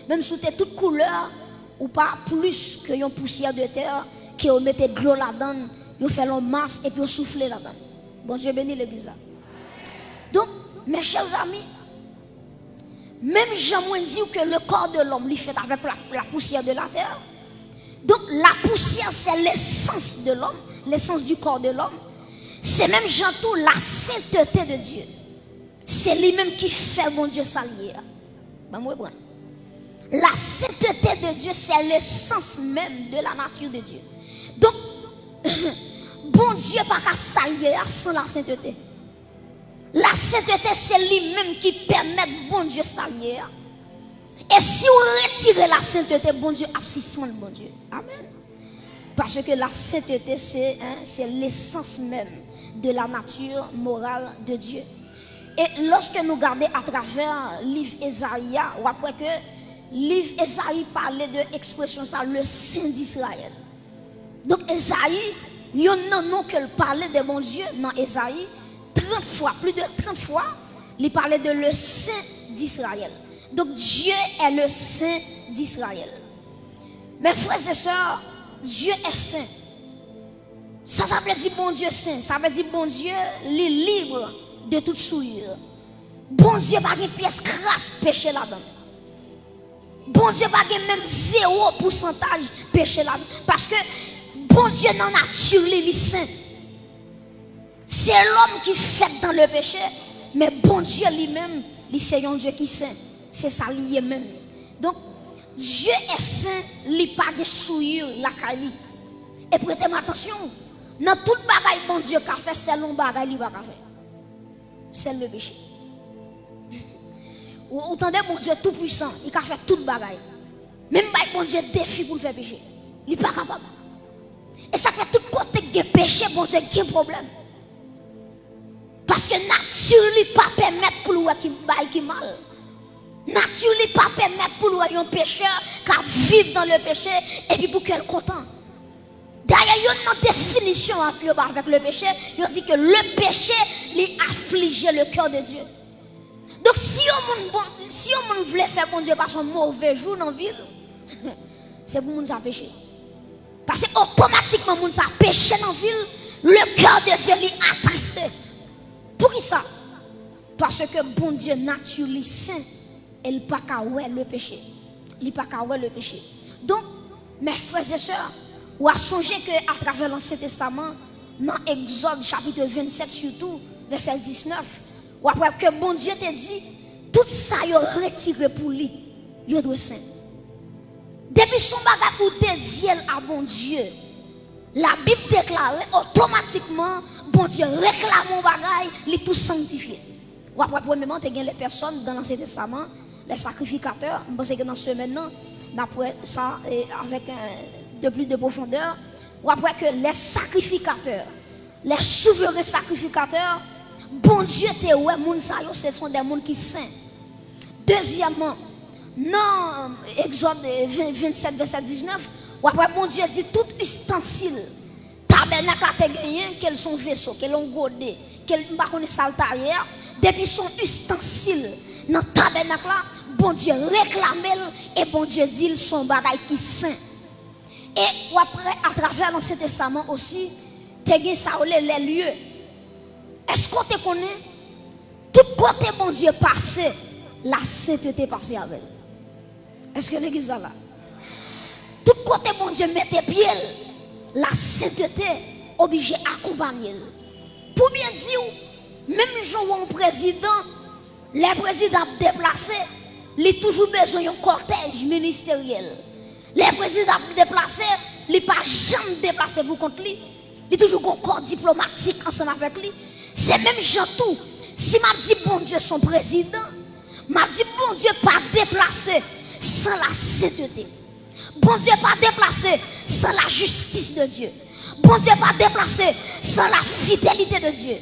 A: même sous toute couleur, ou pas plus que une poussière de terre qui on mettait de l'eau là-dedans, on fait l'eau masse et puis on souffle là-dedans. Bon Dieu bénit l'église. Donc, mes chers amis, même Jean dit que le corps de l'homme est fait avec la poussière de la terre. Donc, la poussière, c'est l'essence de l'homme, l'essence du corps de l'homme. C'est même Jean tout la sainteté de Dieu. C'est lui-même qui fait mon Dieu s'allier. Ben, moi, bon. La sainteté de Dieu, c'est l'essence même de la nature de Dieu. Donc, bon Dieu n'a pas qu'à s'allier sans la sainteté. La sainteté, c'est lui-même qui permet bon Dieu s'allier. Et si on retire la sainteté, bon Dieu, abscisement de bon Dieu. Amen. Parce que la sainteté, c'est l'essence même de la nature morale de Dieu. Et lorsque nous regardons à travers le livre Ésaïe, ou après que livre Ésaïe parlait de l'expression ça, le Saint d'Israël. Donc Ésaïe, il y a un nom qu'elle parlait de mon Dieu dans Ésaïe, 30 fois, plus de 30 fois, il parlait de le Saint d'Israël. Donc Dieu est le Saint d'Israël. Mes frères et sœurs, Dieu est saint. Ça veut dire bon Dieu saint, ça veut dire bon Dieu les libre de toute souillure. Bon Dieu pas une pièce crasse péché là-dedans. Bon Dieu pas même 0% péché là-dedans. Parce que bon Dieu dans la nature, il est saint. C'est l'homme qui fait dans le péché, mais bon Dieu lui-même, c'est un Dieu qui est saint. C'est ça lié même. Donc, Dieu est saint, il n'est pas de souillure, la caille. Et prêtez attention, dans tout le bagage bon Dieu qu'a fait, c'est l'un bagage qu'il va faire. C'est le péché. Vous entendez bon Dieu tout puissant, il a fait tout le bagage. Même bon Dieu défi pour le faire péché. Il n'est pas capable. Et ça fait tout côté de péché, bon Dieu, qui a un problème. Parce que nature n'est pas permettre pour lui qui mal. Nature n'est pas permettre pour lui un pécheur qui vivre dans le péché et puis pour qu'elle content. D'ailleurs, il y a une définition avec le péché. Il dit que le péché lui afflige le cœur de Dieu. Donc si on voulait faire bon Dieu par son mauvais jour dans la ville, c'est pour nous ça péché. Parce que automatiquement nous ça péché dans la ville, le cœur de Dieu lui attristé. Pour qui ça? Parce que bon Dieu naturellement saint, il n'a pas qu'à le péché. Il n'a pas qu'à le péché. Donc, mes frères et sœurs, ou à songer qu'à travers l'Ancien Testament, dans Exode chapitre 27 surtout, verset 19, ou après que bon Dieu te dit, tout ça il retiré pour lui, il doit saint. Depuis son bagage ou dédié à bon Dieu, la Bible déclare automatiquement, bon Dieu réclame mon bagage, il est tout sanctifié. Ou après, premièrement, tu as les personnes dans l'Ancien Testament, les sacrificateurs. Je pense que dans ce maintenant, d'après ça, avec de plus de profondeur, ou après que les sacrificateurs, les souverains sacrificateurs, bon Dieu, ce sont des gens qui sont saints. Deuxièmement, dans Exode 27, verset 19, ou après, bon Dieu dit tout ustensile, tabernacle a gagné, quels sont vaisseaux, quels ont godé, quels sont saltarières, depuis son ustensile, dans le tabernacle là, bon Dieu réclame et bon Dieu dit son bagage qui saint. Et après, à travers l'Ancien Testament aussi, tu as ça les lieux. Est-ce qu'on te connaît? Tout côté bon Dieu passé, la sainteté passée avec. Est-ce que l'église est là? Tout côté bon Dieu mettait pied, la sainteté obligée d'accompagner. Pour bien dire, même si on président, les présidents déplacés, ils ont toujours besoin d'un cortège ministériel. Les présidents déplacés, ils ne sont pas jamais déplacés pour contre lui. Ils ont toujours un corps diplomatique ensemble avec lui. C'est même gens tout. Si m'a dit bon Dieu son président, m'a dit bon Dieu pas déplacé sans la sainteté. Bon Dieu pas déplacé sans la justice de Dieu. Bon Dieu pas déplacé sans la fidélité de Dieu.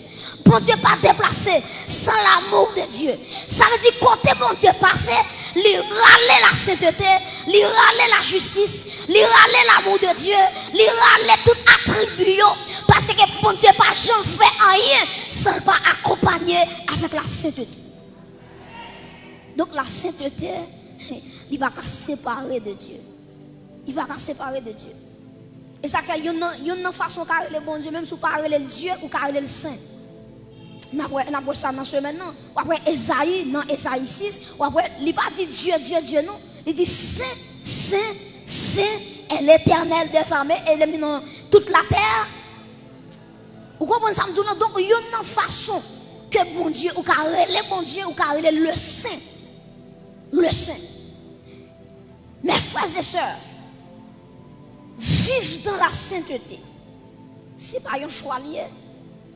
A: Bon Dieu pas déplacé sans l'amour de Dieu. Ça veut dire côté bon Dieu passé, lui râler la sainteté, lui râler la justice, lui râler l'amour de Dieu, lui râler tout attribut parce que bon Dieu pas jamais fait rien sans pas accompagner avec la sainteté. Donc la sainteté, il va pas séparer de Dieu. Il va pas séparer de Dieu. Et ça fait une façon de le bon Dieu, même si vous parlez le Dieu ou le Saint. Nous avons ça dans ce maintenant. Ou après Esaïe, dans Esaïe 6, ou après, il n'a pas dit Dieu, Dieu, Dieu, non. Il dit Saint, Saint, Saint est l'Éternel des armées et il est dans toute la terre. Vous comprenez ça? Donc, il y a une façon que bon Dieu, ou le bon Dieu, ou le Saint. Le Saint. Mes frères et sœurs, vivre dans la sainteté, ce n'est pas un choix lié,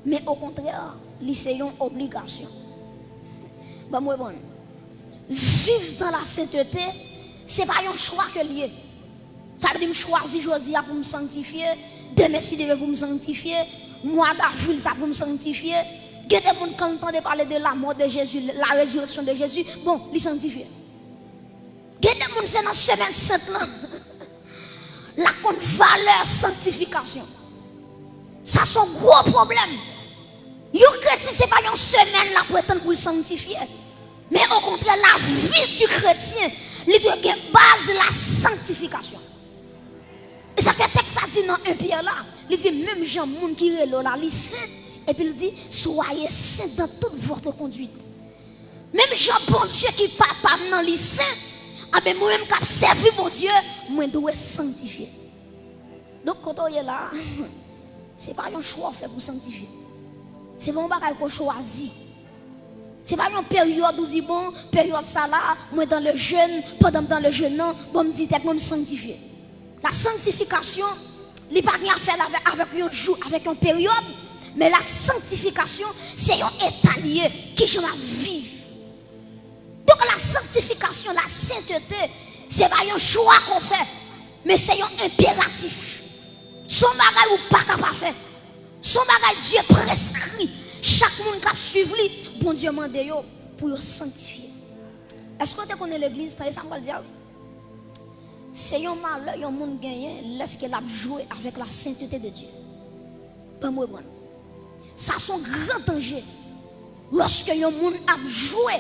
A: mais au contraire, c'est une obligation. Vivre dans la sainteté, ce n'est pas un choix que lié. Ça veut dire que je choisis aujourd'hui pour me sanctifier, demain si je veux pour me sanctifier, mois d'avril ça pour me sanctifier. Il y a des gens qui entendent parler de la mort de Jésus, la résurrection de Jésus, bon, les sanctifier. Il y a des gens qui sont dans la semaine sainte là. La valeur sanctification. Ça c'est un gros problème. Yo chrétien c'est pas une semaine là pour attendre pour le sanctifier. Mais au contraire la vie du chrétien, il doit avoir base la sanctification. Et ça fait texte ça dit dans un Pierre là, il dit même gens monde qui relo là, il saint et puis il dit soyez saints dans toute votre conduite. Même gens bon Dieu qui papa dans les saints. Ah ben moi-même qui servi mon Dieu, moi dois sanctifier. Donc quand on est là, c'est pas un choix fait pour sanctifier. C'est pas un bagage qu'on choisit. C'est pas une période où dit bon, période ça là, moi dans le jeûne, pendant dans le jeûne non, bon me dit tête moi me sanctifier. La sanctification, il pas rien à faire avec un jour, avec une période, mais la sanctification, c'est un état lié qui je vais vivre. Donc la sanctification, la sainteté, c'est pas un choix qu'on fait, mais c'est un impératif. Son bagage ou pas capable de faire. Son bagage Dieu prescrit. Chaque monde qui suit lui, bon Dieu mande pour sanctifier. Est-ce que tu connais l'église? Ça va le dire. C'est un malheur, un monde gagné, laisse qu'il a joué avec la sainteté de Dieu. Pas moi, bon. Ça c'est un grand danger. Lorsque un monde a joué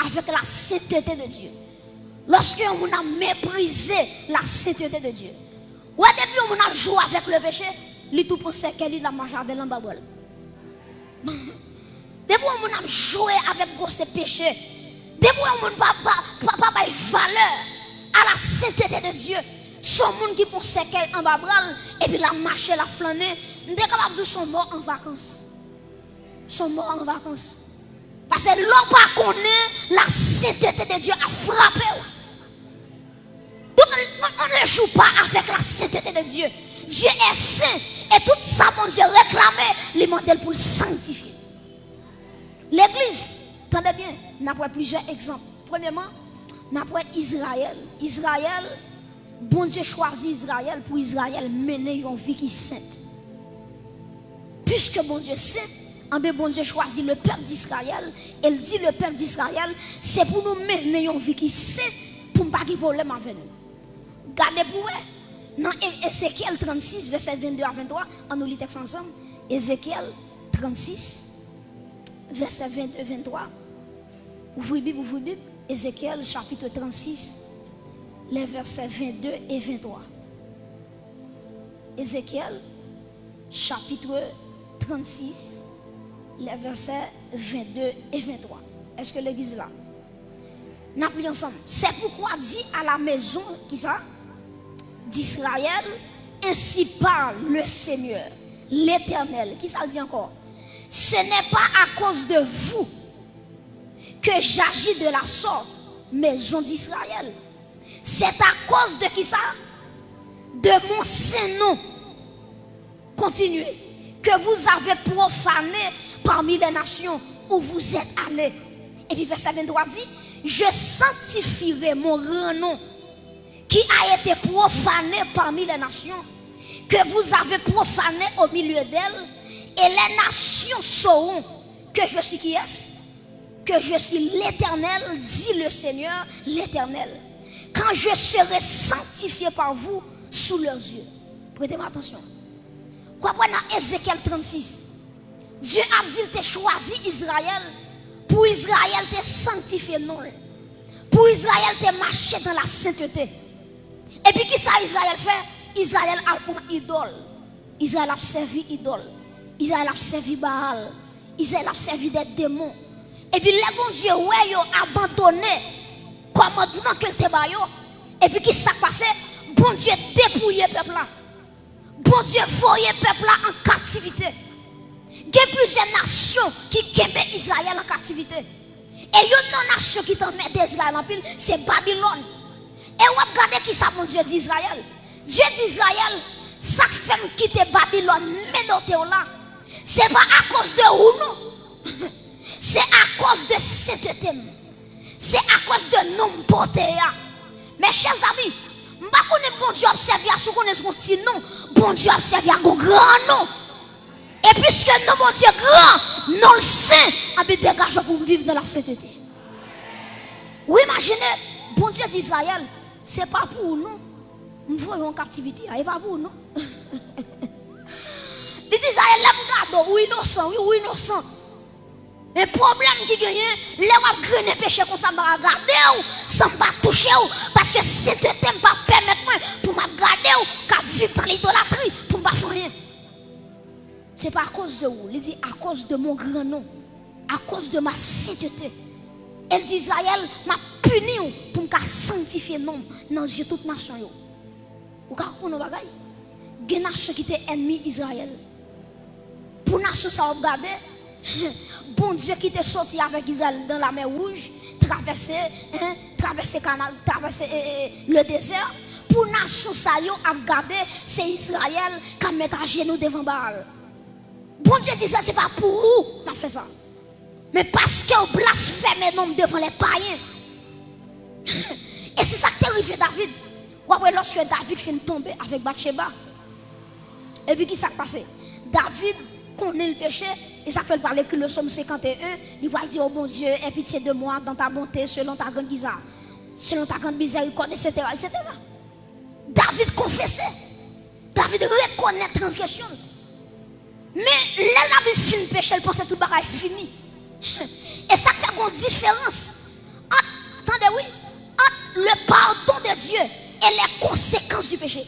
A: avec la sainteté de Dieu. Lorsque on a méprisé la sainteté de Dieu. Ou depuis on a joué avec le péché, il tout pensait qu'elle a marché avec l'embabole. Depuis on a joué avec ce péché, depuis on n'a pas valeur à la sainteté de Dieu. Son monde qui pensait qu'elle en babral et puis la marché, la flâner, on est capable de son mort en vacances. Son mort en vacances. Parce que l'homme pas connaît la sainteté de Dieu a frappé. Donc, on ne joue pas avec la sainteté de Dieu. Dieu est saint. Et tout ça, mon Dieu, réclamait les modèles pour le sanctifier. L'église, attendez bien, nous avons plusieurs exemples. Premièrement, nous avons Israël. Israël, bon Dieu choisit Israël pour Israël mener une vie qui est sainte. Puisque bon Dieu est saint, bon Dieu choisit le peuple d'Israël. Elle dit le peuple d'Israël, c'est pour nous mener une vie qui est sainte, pour ne pas avoir de problème avec nous. Gardez pour vous, dans Ézéchiel 36, verset 22 à 23, on nous lit le texte ensemble. Ézéchiel 36, verset 22 à 23. Ouvrez Bible, ouvrez Bible. Ézéchiel chapitre 36, les versets 22 et 23. Ézéchiel chapitre 36, les versets 22 et 23. Est-ce que l'église là? Nous appelons ensemble. C'est pourquoi dit à la maison qui ça? D'Israël, ainsi parle le Seigneur, l'Éternel. Qui ça dit encore? Ce n'est pas à cause de vous que j'agis de la sorte, maison d'Israël. C'est à cause de qui ça? De mon saint nom. Continuez. Que vous avez profané parmi les nations où vous êtes allés. Et puis verset 23 dit, je sanctifierai mon grand nom qui a été profané parmi les nations, que vous avez profané au milieu d'elles, et les nations sauront que je suis qui est-ce? Que je suis l'Éternel, dit le Seigneur, l'Éternel. Quand je serai sanctifié par vous sous leurs yeux. Prêtez-moi attention. Quoi dans Ézéchiel 36, Dieu a dit qu'il a choisi Israël pour Israël te sanctifier non. Pour Israël te marcher dans la sainteté. Et puis qui ça Israël fait? Israël a pour idole. Israël a servi idole. Israël a servi Baal. Israël a servi des démons. Et puis les bon Dieu ouais yo abandonné commandement que te ba yo. Et puis qui ça passé? Bon Dieu dépouillé peuple là. Bon Dieu foyer peuple là en captivité. Il y a plusieurs nations qui kembe Israël en captivité. Et une nation qui t'en met d'Israël en pile, c'est Babylone. Et on regarde qui ça mon Dieu d'Israël. Dieu d'Israël, ça fait quitter Babylone, mais dans là. C'est pas à cause de ou non. C'est à cause de sainteté. C'est à cause de nom porté. Mes chers amis, je ne sais pas bon Dieu observe à ce qu'on est petit nom. Bon Dieu observe à un grand nom. Et puisque nous, bon Dieu grand, non le saint, on peut dégager pour vivre dans la sainteté. Oui, imaginez, bon Dieu d'Israël, ce n'est pas pour nous. Nous voyons en captivité, ce n'est pas pour nous. Les Israël, oui, innocent, oui, innocent. Mais le problème qui gagne, les gens qui grainent péché comme ça, je vais regarder, sans me toucher, parce que c'est un thème pas permettre moi pour me garder, qu'à vivre dans l'idolâtrie, pour ne pas faire rien. Ce n'est pas à cause de vous, il dit à cause de mon grand nom, à cause de ma sainteté. Elle dit Israël m'a puni pour me sanctifier nom dans les yeux de toute nation. Vous comprenez ce bagay? Il y a une nation qui était ennemi Israël. Pour nation ça regarder, bon Dieu qui était sorti avec Israël dans la mer Rouge, traverser canal, traverser le désert. Pour nation ça a regardé, c'est Israël qui a mis à genoux devant Baal. Bon Dieu dit ça, c'est pas pour vous qu'on fait ça. Mais parce que vous blasphémez nom devant les païens. Et c'est ça qui est arrivé David. Ouais, lorsque David finit tomber avec Bathsheba. Et puis qui s'est passé? David connaît le péché. Et ça fait parler que le psaume 51. Il va dire, oh bon Dieu, aie pitié de moi dans ta bonté, selon ta grande bizarre. Selon ta grande miséricorde, etc., etc. David confessait. David reconnaît la transgression. Mais là, la vie finit péché, elle pensait tout le bagage fini. Et ça fait une différence. Attendez, oui. Entre le pardon de Dieu et les conséquences du péché.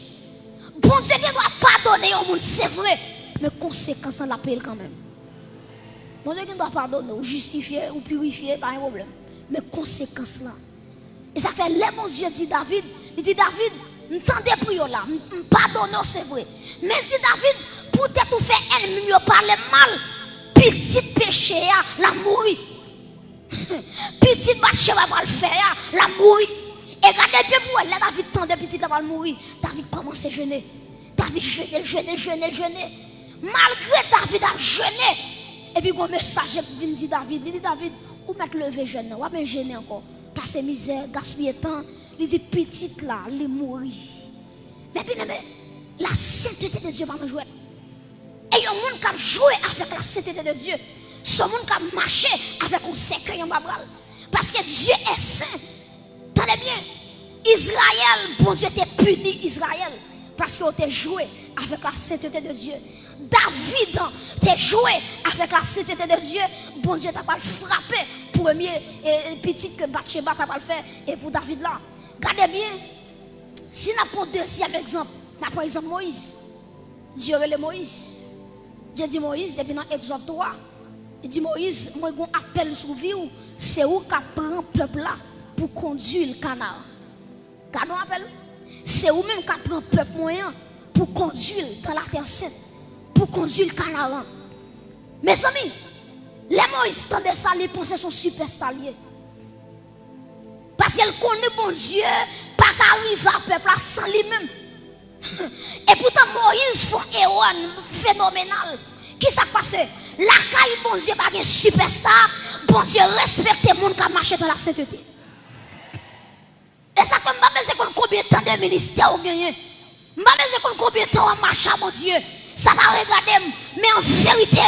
A: Bon Dieu qui doit pardonner au monde, c'est vrai. Mais conséquences, on l'appelle quand même. Bon Dieu qui doit pardonner, ou justifier, ou purifier, pas un problème. Mais conséquences là. Et ça fait, les bon Dieu dit David, il dit David, m'tendez prier là, pardonner, c'est vrai. Mais il dit David, pour te tout faire ennemi, parler mal, petit péché, la mourir. Petit Bathsheba va le faire, la mourir. Et regardez bien pour elle, là, David tendait petit là va mourir. David commence à jeûner. David jeûner. Malgré David a jeûné. Et puis, un message vient dire David, il dit David, où mettre lever jeûne, ou bien jeûner encore. Passer misère, gaspiller temps. Il dit petite là, il mourir. Mais bien aimé, la sainteté de Dieu va nous jouer. Et il y a un monde qui a joué avec la sainteté de Dieu. Ce monde qui a marché avec un secret en babral. Parce que Dieu est saint. Tenez bien, Israël, bon Dieu t'a puni Israël. Parce qu'il t'a joué avec la sainteté de Dieu. David t'a joué avec la sainteté de Dieu. Bon Dieu t'a pas frappé. Premier petit que Bathsheba t'a pas le fait. Et pour David là. Regardez bien. Si nous prenons deuxième exemple. Nous prenons exemple Moïse. Dieu relève Moïse. Dieu dit Moïse, depuis dans Exode 3. Il dit Moïse, moi j'ai un appel sur vous. C'est où qui prend le peuple là pour conduire le canal. Gardons appel. C'est où même qui prend le peuple moyen pour conduire dans la terre sainte. Pour conduire le canal. Mes amis, les Moïse tendait ça, les pensées sont super liées. Parce qu'elle connaît bon Dieu, pas qu'arrive à peuple là sans lui-même. Et pourtant Moïse fait un héros phénoménal. Qui s'est passé? La caille bon Dieu pas un superstar. Bon Dieu respecte les gens qui marchent dans la sainteté. Et ça comme c'est combien de temps de ministère vous gagnez. C'est combien de temps on marche à mon Dieu. Ça va regarder, mais en vérité,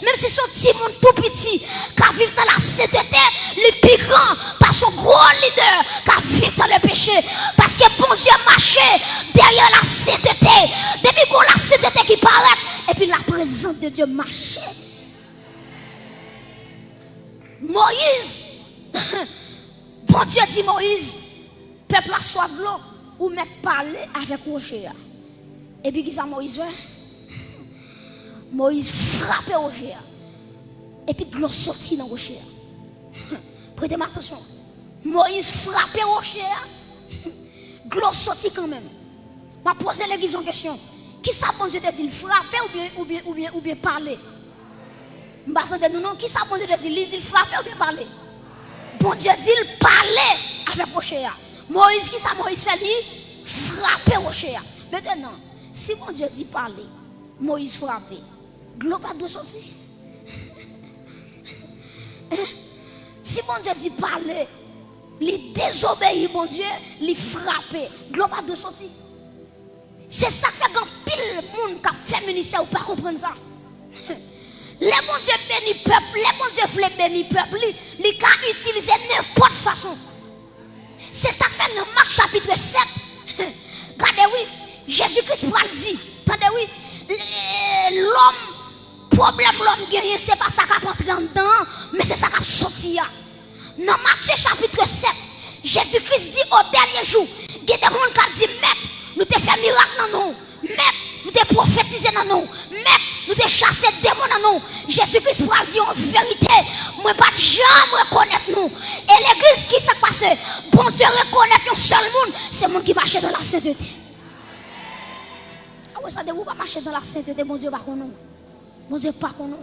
A: même si son petit monde tout petit, qui vit dans la sainteté, les plus grands, par son gros leader, qui vit dans le péché. Parce que bon Dieu marché derrière la sainteté. Depuis qu'on la sainteté qui paraît, et puis la présence de Dieu marchait. Moïse, bon Dieu dit Moïse, peuple a soif de l'eau, ou mettre parler avec Rocher. Et puis qui ça Moïse fait? Moïse frappait Rocher. Et puis l'eau sortit dans Rocher. Prêtez attention. Moïse frappait Rocher. L'eau sortit quand même. Je vais poser une question. Qui ça bon Dieu te dit? Frapper ou bien parler? Je vais attendre non. Qui ça bon Dieu te dit? Il frapper ou bien parler? Bon Dieu dit parler avec Rocher. Moïse, qui ça Moïse fait? Il frapper Rocher. Maintenant, si bon Dieu dit parler, Moïse frappait. L'eau pas doit sortir. Si mon Dieu dit parler, il désobéit, mon Dieu, il frappe. L'eau pas doit sortir. C'est ça qui fait qu'un pile monde qui a fait ministère ou pas comprendre ça. Les bon Dieu bénit peuple, les bon Dieu voulait bénir peuple, il a utilisé n'importe façon. C'est ça qui fait dans Marc chapitre 7. Regardez, oui, Jésus-Christ dit, attendez, oui, l'homme. Problème l'homme guéri, c'est pas ça qui a entré dedans, mais c'est ça qui a sorti. Dans Matthieu chapitre 7, Jésus-Christ dit au dernier jour, il y a des gens qui ont dit, Maître, nous t'ai fait miracle dans nous, Maître, nous t'ai prophétisé dans nous, Maître, nous t'ai chassé des démons dans nous. Jésus-Christ va dire en vérité, moi pas jamais reconnaître nous. Et l'église qui s'est passée, bon Dieu reconnaître un seul monde, c'est le monde qui marche dans la sainteté. Ah oui, ça ne pas marcher dans la sainteté, bon Dieu, pas qu'on nous. Bon Dieu, pas qu'on nous.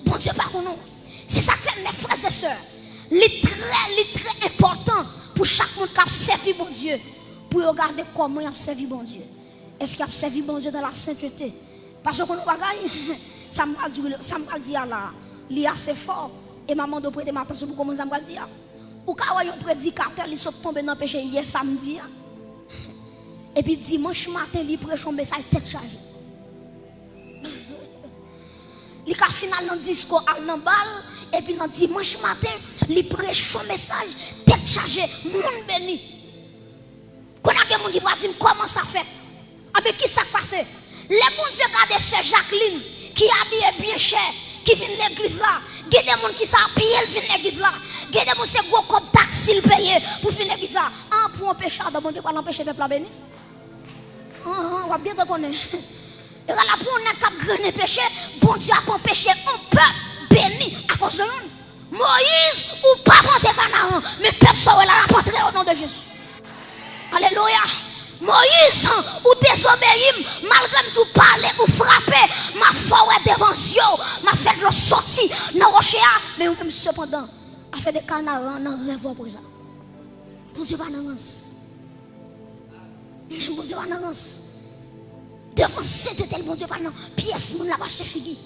A: Bon Dieu, pas qu'on nous. C'est ça que fait mes frères et sœurs. C'est très important pour chaque monde qui a servi bon Dieu. Pour regarder comment il a servi bon Dieu. Est-ce qu'il a servi bon Dieu dans la sainteté? Parce que nous bagaille, ça m'a dit là, il est assez fort. Et maman doit prêter attention pour comment ça m'a dit. Ou quand un prédicateur, il sont tombés dans le péché hier samedi. Et puis dimanche matin, il prêche un message tête chargée. Il a final dans le discours à l'embal, et puis dans dimanche matin, il prêche son message, tête chargée, monde béni. Quand il y a des gens qui disent comment ça fait? Ah, mais qui ça passe? Les bons Dieu regardent Sœur Jacqueline, qui habille bien cher, qui vient de l'église là. Il y a des gens qui s'habillent, qui viennent de l'église là. Il y a des gens qui ont comme taxi payé pour venir de l'église là. Ah, pour un pécheur, bon Dieu, pour l'empêcher de peuple béni. On va bien reconnaître. Et là, pour on a qu'à péché, bon Dieu a empêché un peuple béni à cause de nous. Moïse, ou pas monter Canaan, mais le peuple soit là à rentrer au nom de Jésus. Alléluia. Moïse, ou désobéir, malgré tout parler ou frapper, ma forêt devant Dieu, m'a fait le sortir dans le rocher, mais cependant, a fait des canards dans le rêve pour ça. Bon Dieu, pas d'avance. Bon Dieu, pas d'avance. Devant cette tel bon Dieu, pas d'avance. Pièce, mon la vache figui.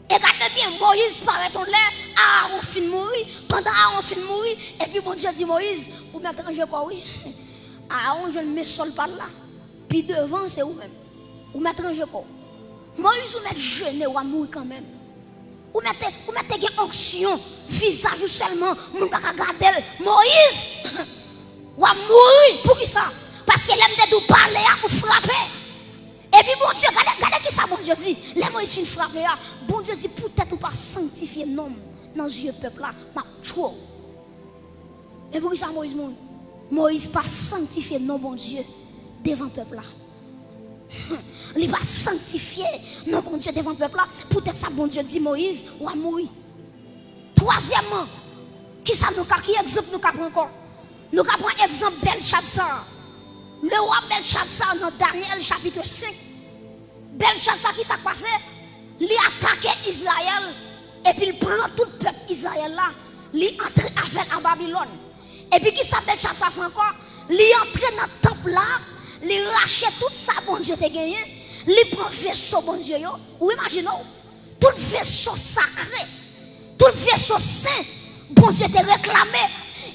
A: Et regardez bien, Moïse paraît en l'air, Aaron fin de mourir. Pendant Aaron fin de mourir, et puis bon Dieu dit Moïse, vous mettez un jeu quoi, oui. Aaron, je ne mets sol par là. Puis devant, c'est vous-même. Vous mettez un jeu quoi. Moïse, vous mettez jeûner ou à mourir quand même. Vous mettez une onction, visage seulement, vous ne pouvez pas regarder. Moïse, ou à mourir. Pour qui ça? Parce qu'il aime de parler ou frapper. Et puis bon Dieu, regardez qui ça bon Dieu dit. Les Moïse fin frapper. Bon Dieu dit peut-être ou pas sanctifier l'homme dans les yeux peuple là. Ma trop. Et pour qui ça Moïse mourit? Moïse pas sanctifier non bon Dieu devant peuple là. Il va sanctifier non bon Dieu devant le peuple là. Peut-être ça bon Dieu dit Moïse ou à mourir. Troisièmement, qui exemple nous prend encore? Nous prenons exemple Belshazzar. Le roi Belshazzar dans Daniel chapitre 5. Belshazzar qui s'est passé? Il attaque Israël et puis il prend tout le peuple Israël là. Il entre avec à Babylone. Et puis qui s'est Belshazzar fait encore? Il entre dans le temple là. Il rachète tout ça, bon Dieu, te gagné. Il prend vaisseau, bon Dieu, yo. Ou imaginez, tout le vaisseau sacré, tout le vaisseau saint, bon Dieu, te réclamé.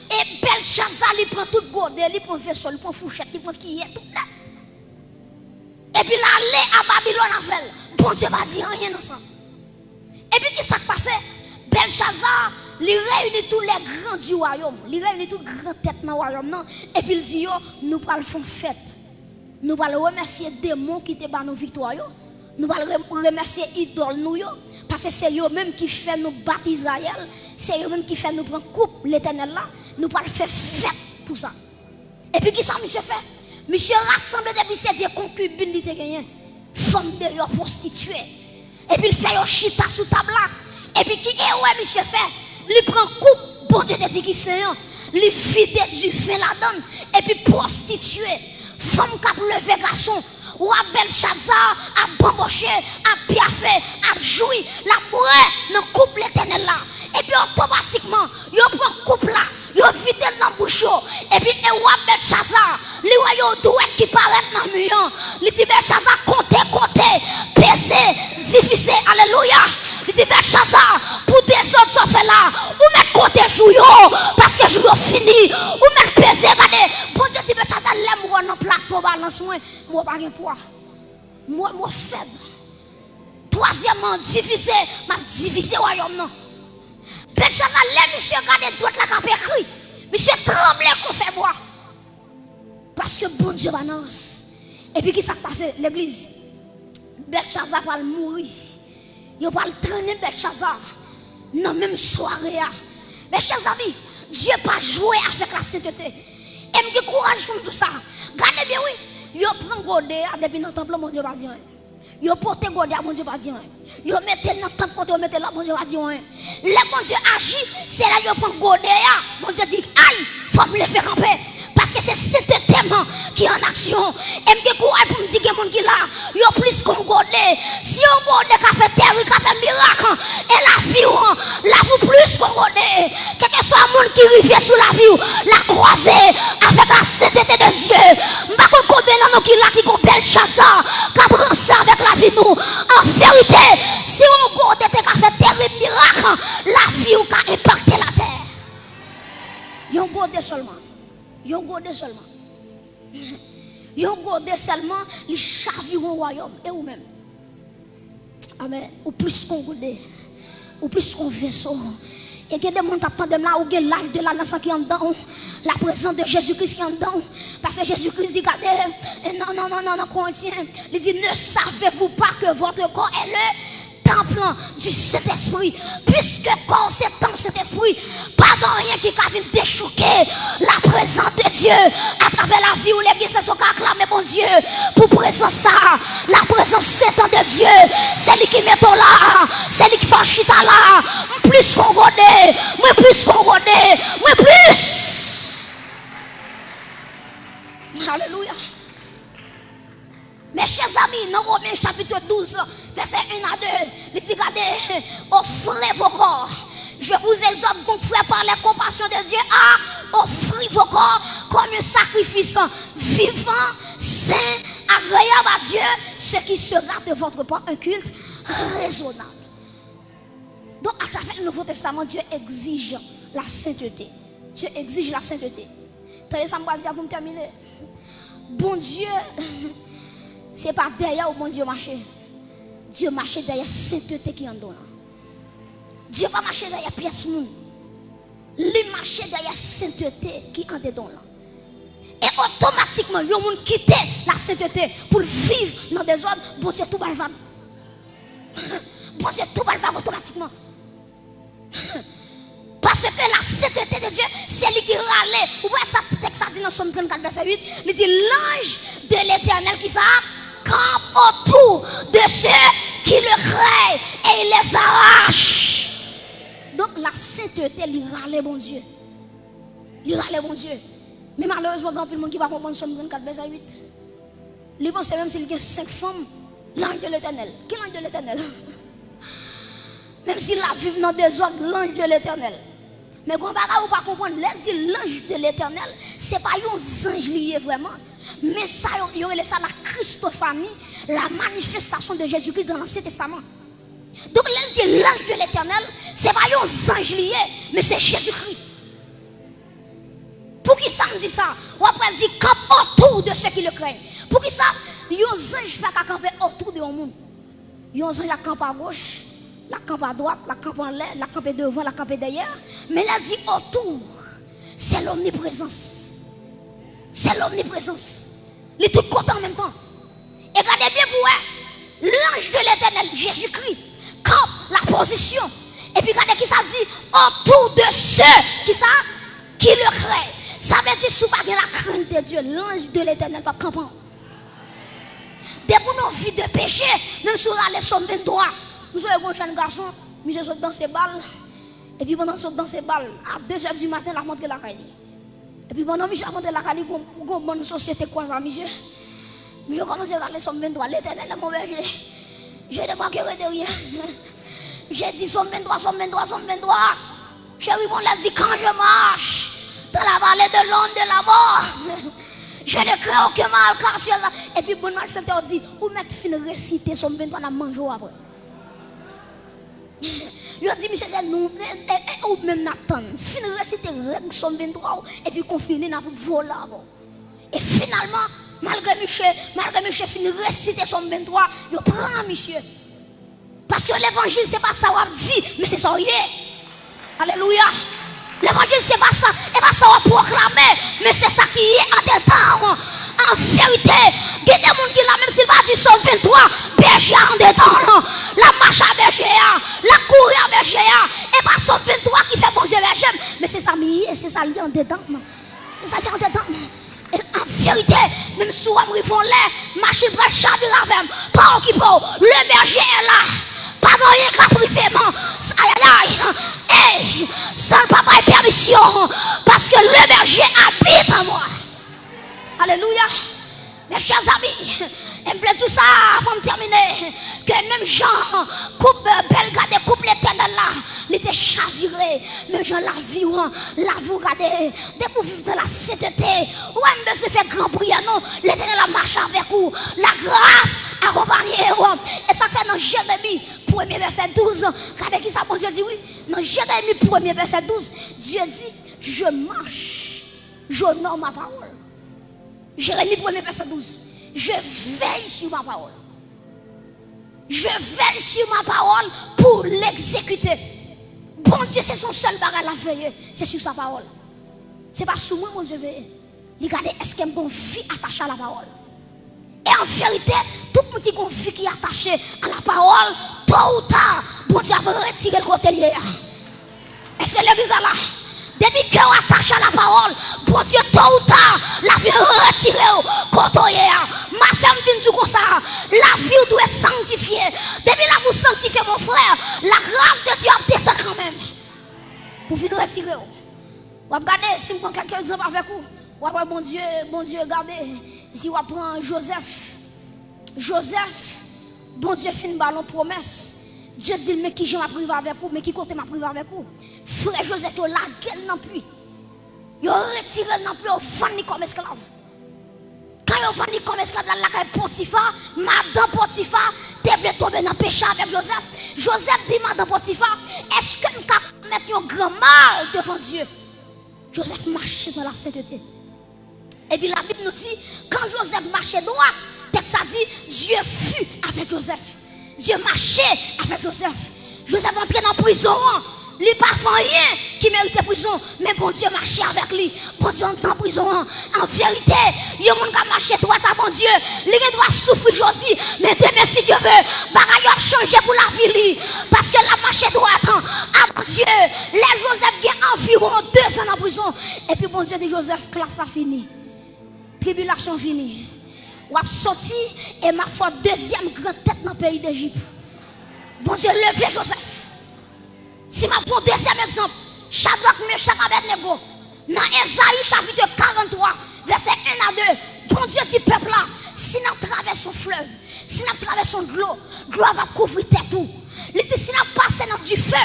A: Et Belshazzar, il prend tout le godet, il prend vaisseau, il prend fourchette, il prend qui est tout net. Et puis là, aller à Babylone avec, bon Dieu, va dire rien dans ça. Et puis, qui s'est passé? Belshazzar, il réunit tous les grands du royaume, il réunit toutes les grandes têtes dans le royaume, et puis il dit, yo, nous allons faire fête. Nous allons remercier les démons qui te battent nos victoires. Nous allons remercier les idoles nous. Parce que c'est eux-mêmes qui font nous battre Israël. C'est eux-mêmes qui font nous prendre coupe l'éternel là. Nous allons faire fête pour ça. Et puis qui ça, monsieur fait? Monsieur rassemble depuis ses vieux concubines qui te gagné. Femme de leur prostituée. Et puis il fait un chita sous table là. Et puis qui est ouais, monsieur fait? Il prend coupe, bon Dieu te dit qui c'est. Il vide du fin la donne. Et puis prostituée. Femme qui a levé garçon, ou à Belshazzar, à bamboché, à piaffé, à joui, la bourrée, dans coupe l'éternel là. Et puis automatiquement, yo prend coupe là, yo vide dans la bouche, et puis ou à Belshazzar, li voyons douette qui paraît dans le mur, li dit Belshazzar, comptez, pesez, difficile, alléluia. Il dit Belshazzar, pour descendre ce fait là, ou mettre compter jouyo, parce que jouyo fini, ou mettre peser, regardez, bon Dieu dit Belshazzar, l'aime moi dans plateau balance moi pas de poids, moi faible. Troisièmement, difficile, m'a difficile royaume non. Belshazzar, l'aime monsieur, regardez droite la cap écrit, monsieur tremble qu'on fait boire, parce que bon Dieu balance. Et puis qui s'est passé l'église? Belshazzar va mourir. Il va le traîner Belshazzar dans la même soirée. Belshazzar, Dieu pas joué avec la sainteté. Et me courage pour tout ça. Regardez bien, oui. Il prend Godé depuis dans le temple, mon Dieu va dire. Il porte Godé, mon Dieu va dire. Il met dans le temple, quand il met là, mon Dieu va dire. Le bon Dieu agit, c'est là qu'il prend Godé. Mon Dieu dit, aïe, il faut me le faire camper. Parce que c'est cet thème qui est en action. Et me courage pour me dire que les gens qui là, ils ont plus qu'on godé. Si on godé qui a fait terre, qui a fait miracle, et la vie plus qu'on godé. Quel que soit le monde qui arrive sous la vie, la croiser avec la sainteté de Dieu. Je ne sais pas combien de gens qui là, qui ont Belshazzar, qui a pris ça avec la vie nous. En vérité, si on godé qui a fait terre et miracle, la vie qui a impacté la terre. Ils ont godé seulement. Ils ont godé seulement. Ils ont godé seulement les chavirent au royaume. Et vous-même. Amen. Ou plus qu'on godé. Ou plus qu'on vaisseau. Et que des gens t'attendent là, ou que l'âge de la nation qui est en dedans. La présence de Jésus-Christ qui est en dedans. Parce que Jésus-Christ dit, regardez, non, Corinthiens. Il dit, ne savez-vous pas que votre corps est le temple du Saint-Esprit, puisque quand c'est temple Saint-Esprit, pas de rien qui vient déchouquer la présence de Dieu à travers la vie où l'église se soit acclamée, mon Dieu, pour présence ça, la présence sainte de Dieu, c'est lui qui met là, c'est lui qui fait chita là, plus qu'on connaît, moi plus qu'on connaît, moi plus. Alléluia. Mes chers amis, dans Romains chapitre 12, verset 1 à 2, il dit, regardez, offrez vos corps. Je vous exhorte donc, frères, par les compassions de Dieu, à offrir vos corps comme un sacrifice vivant, saint, agréable à Dieu, ce qui sera de votre part un culte raisonnable. Donc, à travers le Nouveau Testament, Dieu exige la sainteté. Dieu exige la sainteté. Tenez, ça me va dire pour me terminer. Bon Dieu, c'est pas derrière où bon Dieu marche. Dieu marche derrière la sainteté qui est en dedans. Dieu va marcher derrière pièce monde. Il marche derrière la sainteté qui est en dedans. Et automatiquement, il y a des gens qui quittent la sainteté pour vivre dans des ordres. Bon Dieu, tout va le faire. Bon Dieu, tout va le faire automatiquement. Parce que la sainteté de Dieux, c'est lui qui râle. Vous voyez ça, texte ça dit dans Somme 34, verset 8. Il dit l'ange de l'Éternel qui ça campe autour de ceux qui le craignent et il les arrache. Donc la sainteté, il râle bon Dieu. Il râle bon Dieu. Mais malheureusement, il y a beaucoup de gens qui ne comprennent pas Somme 34, verset 8. Il pense même s'il y a 5 femmes, l'ange de l'Éternel. Qui est l'ange de l'Éternel? Même s'il a vécu dans des ordres, l'ange de l'Éternel. Mais quand vous ne pas comprendre, l'ange de l'Éternel, ce n'est pas un ange lié vraiment. Mais ça, il y a la Christophanie, la manifestation de Jésus-Christ dans l'Ancien Testament. Donc, l'ange de l'Éternel, ce n'est pas un ange lié, mais c'est Jésus-Christ. Pour qui ça me dit ça? Ou après, il dit campe autour de ceux qui le craignent. Pour qui ça? Il y a un ange qui ne peut pas camper autour de monde. Il y a un ange qui campe à gauche. La campe à droite, la campe en l'air, la campe devant, la campe derrière. Mais là, dit autour, c'est l'omniprésence. C'est l'omniprésence. Il est tout content en même temps. Et regardez bien pour l'ange de l'Éternel, Jésus-Christ, campe la position. Et puis regardez qui ça dit, autour de ceux qui le craignent. Ça veut dire, si vous n'avez pas la crainte de Dieu, l'ange de l'Éternel va camper. Dès pour nos vies de péché, même si vous allez sur 23, nous sommes un jeune garçon, monsieur saute dans ses balles. Et puis pendant saute dans ses balles, à 2h du matin, il a montré la caille. Et puis pendant monsieur a montré la caille, il a une bonne société quoi ça, monsieur. Monsieur commence à aller sur 23, l'Éternel est mon berger. Je ne manquerai de rien. J'ai dit somme 23, somme 23, somme 23. Chérie, on l'a dit quand je marche dans la vallée de l'ombre de la mort. Je ne crains aucun mal car tu es là. Et puis bon malfaiteur dit, ou mettre fin réciter somme 23, on a mangé après. Il a dit, monsieur, c'est nous, ou même Nathan, fin réciter règle somme 23, et puis confiner dans le voler. Et finalement, malgré monsieur fin réciter somme 23, il prend monsieur. Parce que l'évangile, c'est pas ça qu'on dit, mais c'est ça qu'il est. Alléluia. L'évangile, c'est pas ça, et pas ça qu'on proclamer, mais c'est ça qui est en dedans. En vérité, il y a des gens qui là, même s'il va dire son 23, berger en dedans, la marche à berger, la courir à berger, et pas son 23 qui fait bon Dieu berger, mais c'est ça, c'est ça lié en dedans. C'est ça lié en dedans. Et en vérité, même si on vont les machines pour chavirer avec, pas qui pour, le berger est là. Pas rien qu'à privément. Aïe aïe aïe. Sans papa et permission. Parce que le berger habite en moi. Alléluia. Mes chers amis, il me plaît tout ça avant de terminer. Que même Jean, coupe belle, coupe l'éternel là, il était chaviré. Même Jean la vie, regardez. Dès que vous vivez dans la sainteté, ouais, se fait grand prière, non. L'éternel a marché avec vous. La grâce accompagnée. Et ça fait dans Jérémie, 1er verset 12. Regardez qui ça, bon Dieu dit oui. Dans Jérémie, 1er verset 12, Dieu dit, je marche, j'honore ma parole. Jérémie 1er verset 12. Je veille sur ma parole. Je veille sur ma parole pour l'exécuter. Bon Dieu, c'est son seul bagage à veiller. C'est sur sa parole. C'est pas sur moi, mon Dieu, veille. Regardez, est-ce qu'il y a une vie attachée à la parole? Et en vérité, tout le monde qui a une vie qui est attachée à la parole, tôt ou tard, bon Dieu va retirer le côté lié. Est-ce que l'église est là? Depuis que vous attachez à la parole, bon Dieu, tôt ou tard, la vie retirée, côtoyer. Ma soeur me dit comme ça, la vie doit être sanctifiée. Depuis là, vous sanctifiez mon frère, la grâce de Dieu a descend quand même. Pour venir retirer. Vous regardez, si vous prenez quelques exemples avec vous, vous regardez, bon Dieu, regardez, si vous prenez Joseph, bon Dieu fait une ballon promesse. Dieu dit, mais qui j'aime privé avec vous, mais qui compte m'a privé avec vous. Frère Joseph, il a la gueule non plus. Il a retiré non plus, il a vendu comme esclave. Quand il a vendu comme esclave, la caille Potiphar, Madame Potiphar, devait tomber dans le péché avec Joseph. Joseph dit, Madame Potiphar, est-ce que nous pouvons mettre un grand mal devant Dieu? Joseph marchait dans la sainteté. Et puis la Bible nous dit, quand Joseph marchait droit, texte ça dit, Dieu fut avec Joseph. Dieu marchait avec Joseph. Joseph entrait dans la prison. Il pas fait rien qui méritait prison, mais bon Dieu marchait avec lui. Bon Dieu entre en prison. En vérité, il y a des gens qui marchent droit à bon Dieu. Il doit souffrir Josie, mais demain si Dieu veut, bagaille a changé pour la vie. Parce que la marche droit à bon Dieu. Les Joseph qui ont environ 2 ans en prison. Et puis bon Dieu dit Joseph, classe a fini. Tribulation finie. Ou a sorti et ma foi deuxième grande tête dans le pays d'Égypte. Bon Dieu levez Joseph. Si ma prends deuxième exemple, Shadrach, Meshach, Abednego, dans Ésaïe chapitre 43, verset 1 à 2, bon Dieu dit peuple là, si nous traversons un fleuve, si nous traversons de l'eau va couvrir tout. Il dit si nous passons dans du feu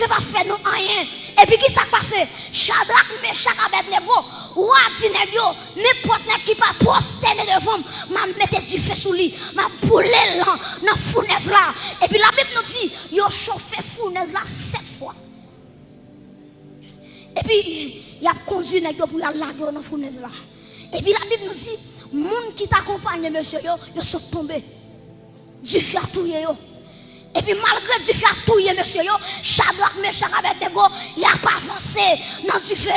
A: va faire nous rien. Et puis qui s'est passé? Shadrach, Meshach, Abednego, ou Abednego, n'importe qui pas prosterner devant, m'a mettre du feu sous lui, m'a brûlé là, dans la fournaise là. Et puis la Bible nous dit, il a chauffé la fournaise là 7 fois. Et puis, il a conduit les gens pour aller laguer dans la fournaise là. Et puis la Bible nous dit, les gens qui t'accompagnent, monsieur, ils sont tombés. Du feu a touillé. Et puis malgré du feu a touillé, monsieur, Shadrach, Meshach, Abednego, il a pas avancé dans du feu.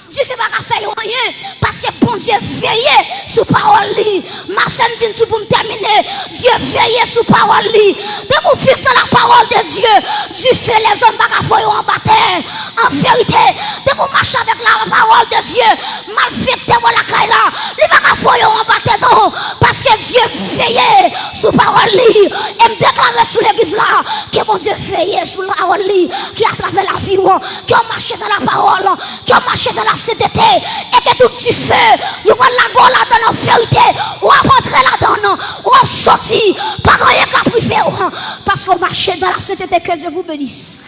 A: Dieu ne fait pas faire rien parce que bon Dieu veille sur parole. Ma chaîne vient pour me terminer. Dieu veille sur parole. De vous vivre dans la parole de Dieu, Dieu fait les hommes pas faire en bataille. En vérité, de vous marcher avec la parole de Dieu, mal fait de la caille là, il pas faire en bataille non parce que Dieu veille sur parole. Et me déclarer sur l'église là que bon Dieu veille sur la parole qui à travers la vie, qui a marché dans la parole, qui a marché dans la CDT, et que tout du feu, il va la go là dans la vérité, ou à rentrer là-dedans, ou à sortir, pas rien qu'à priver, parce qu'on marche dans la CDT, que Dieu vous bénisse.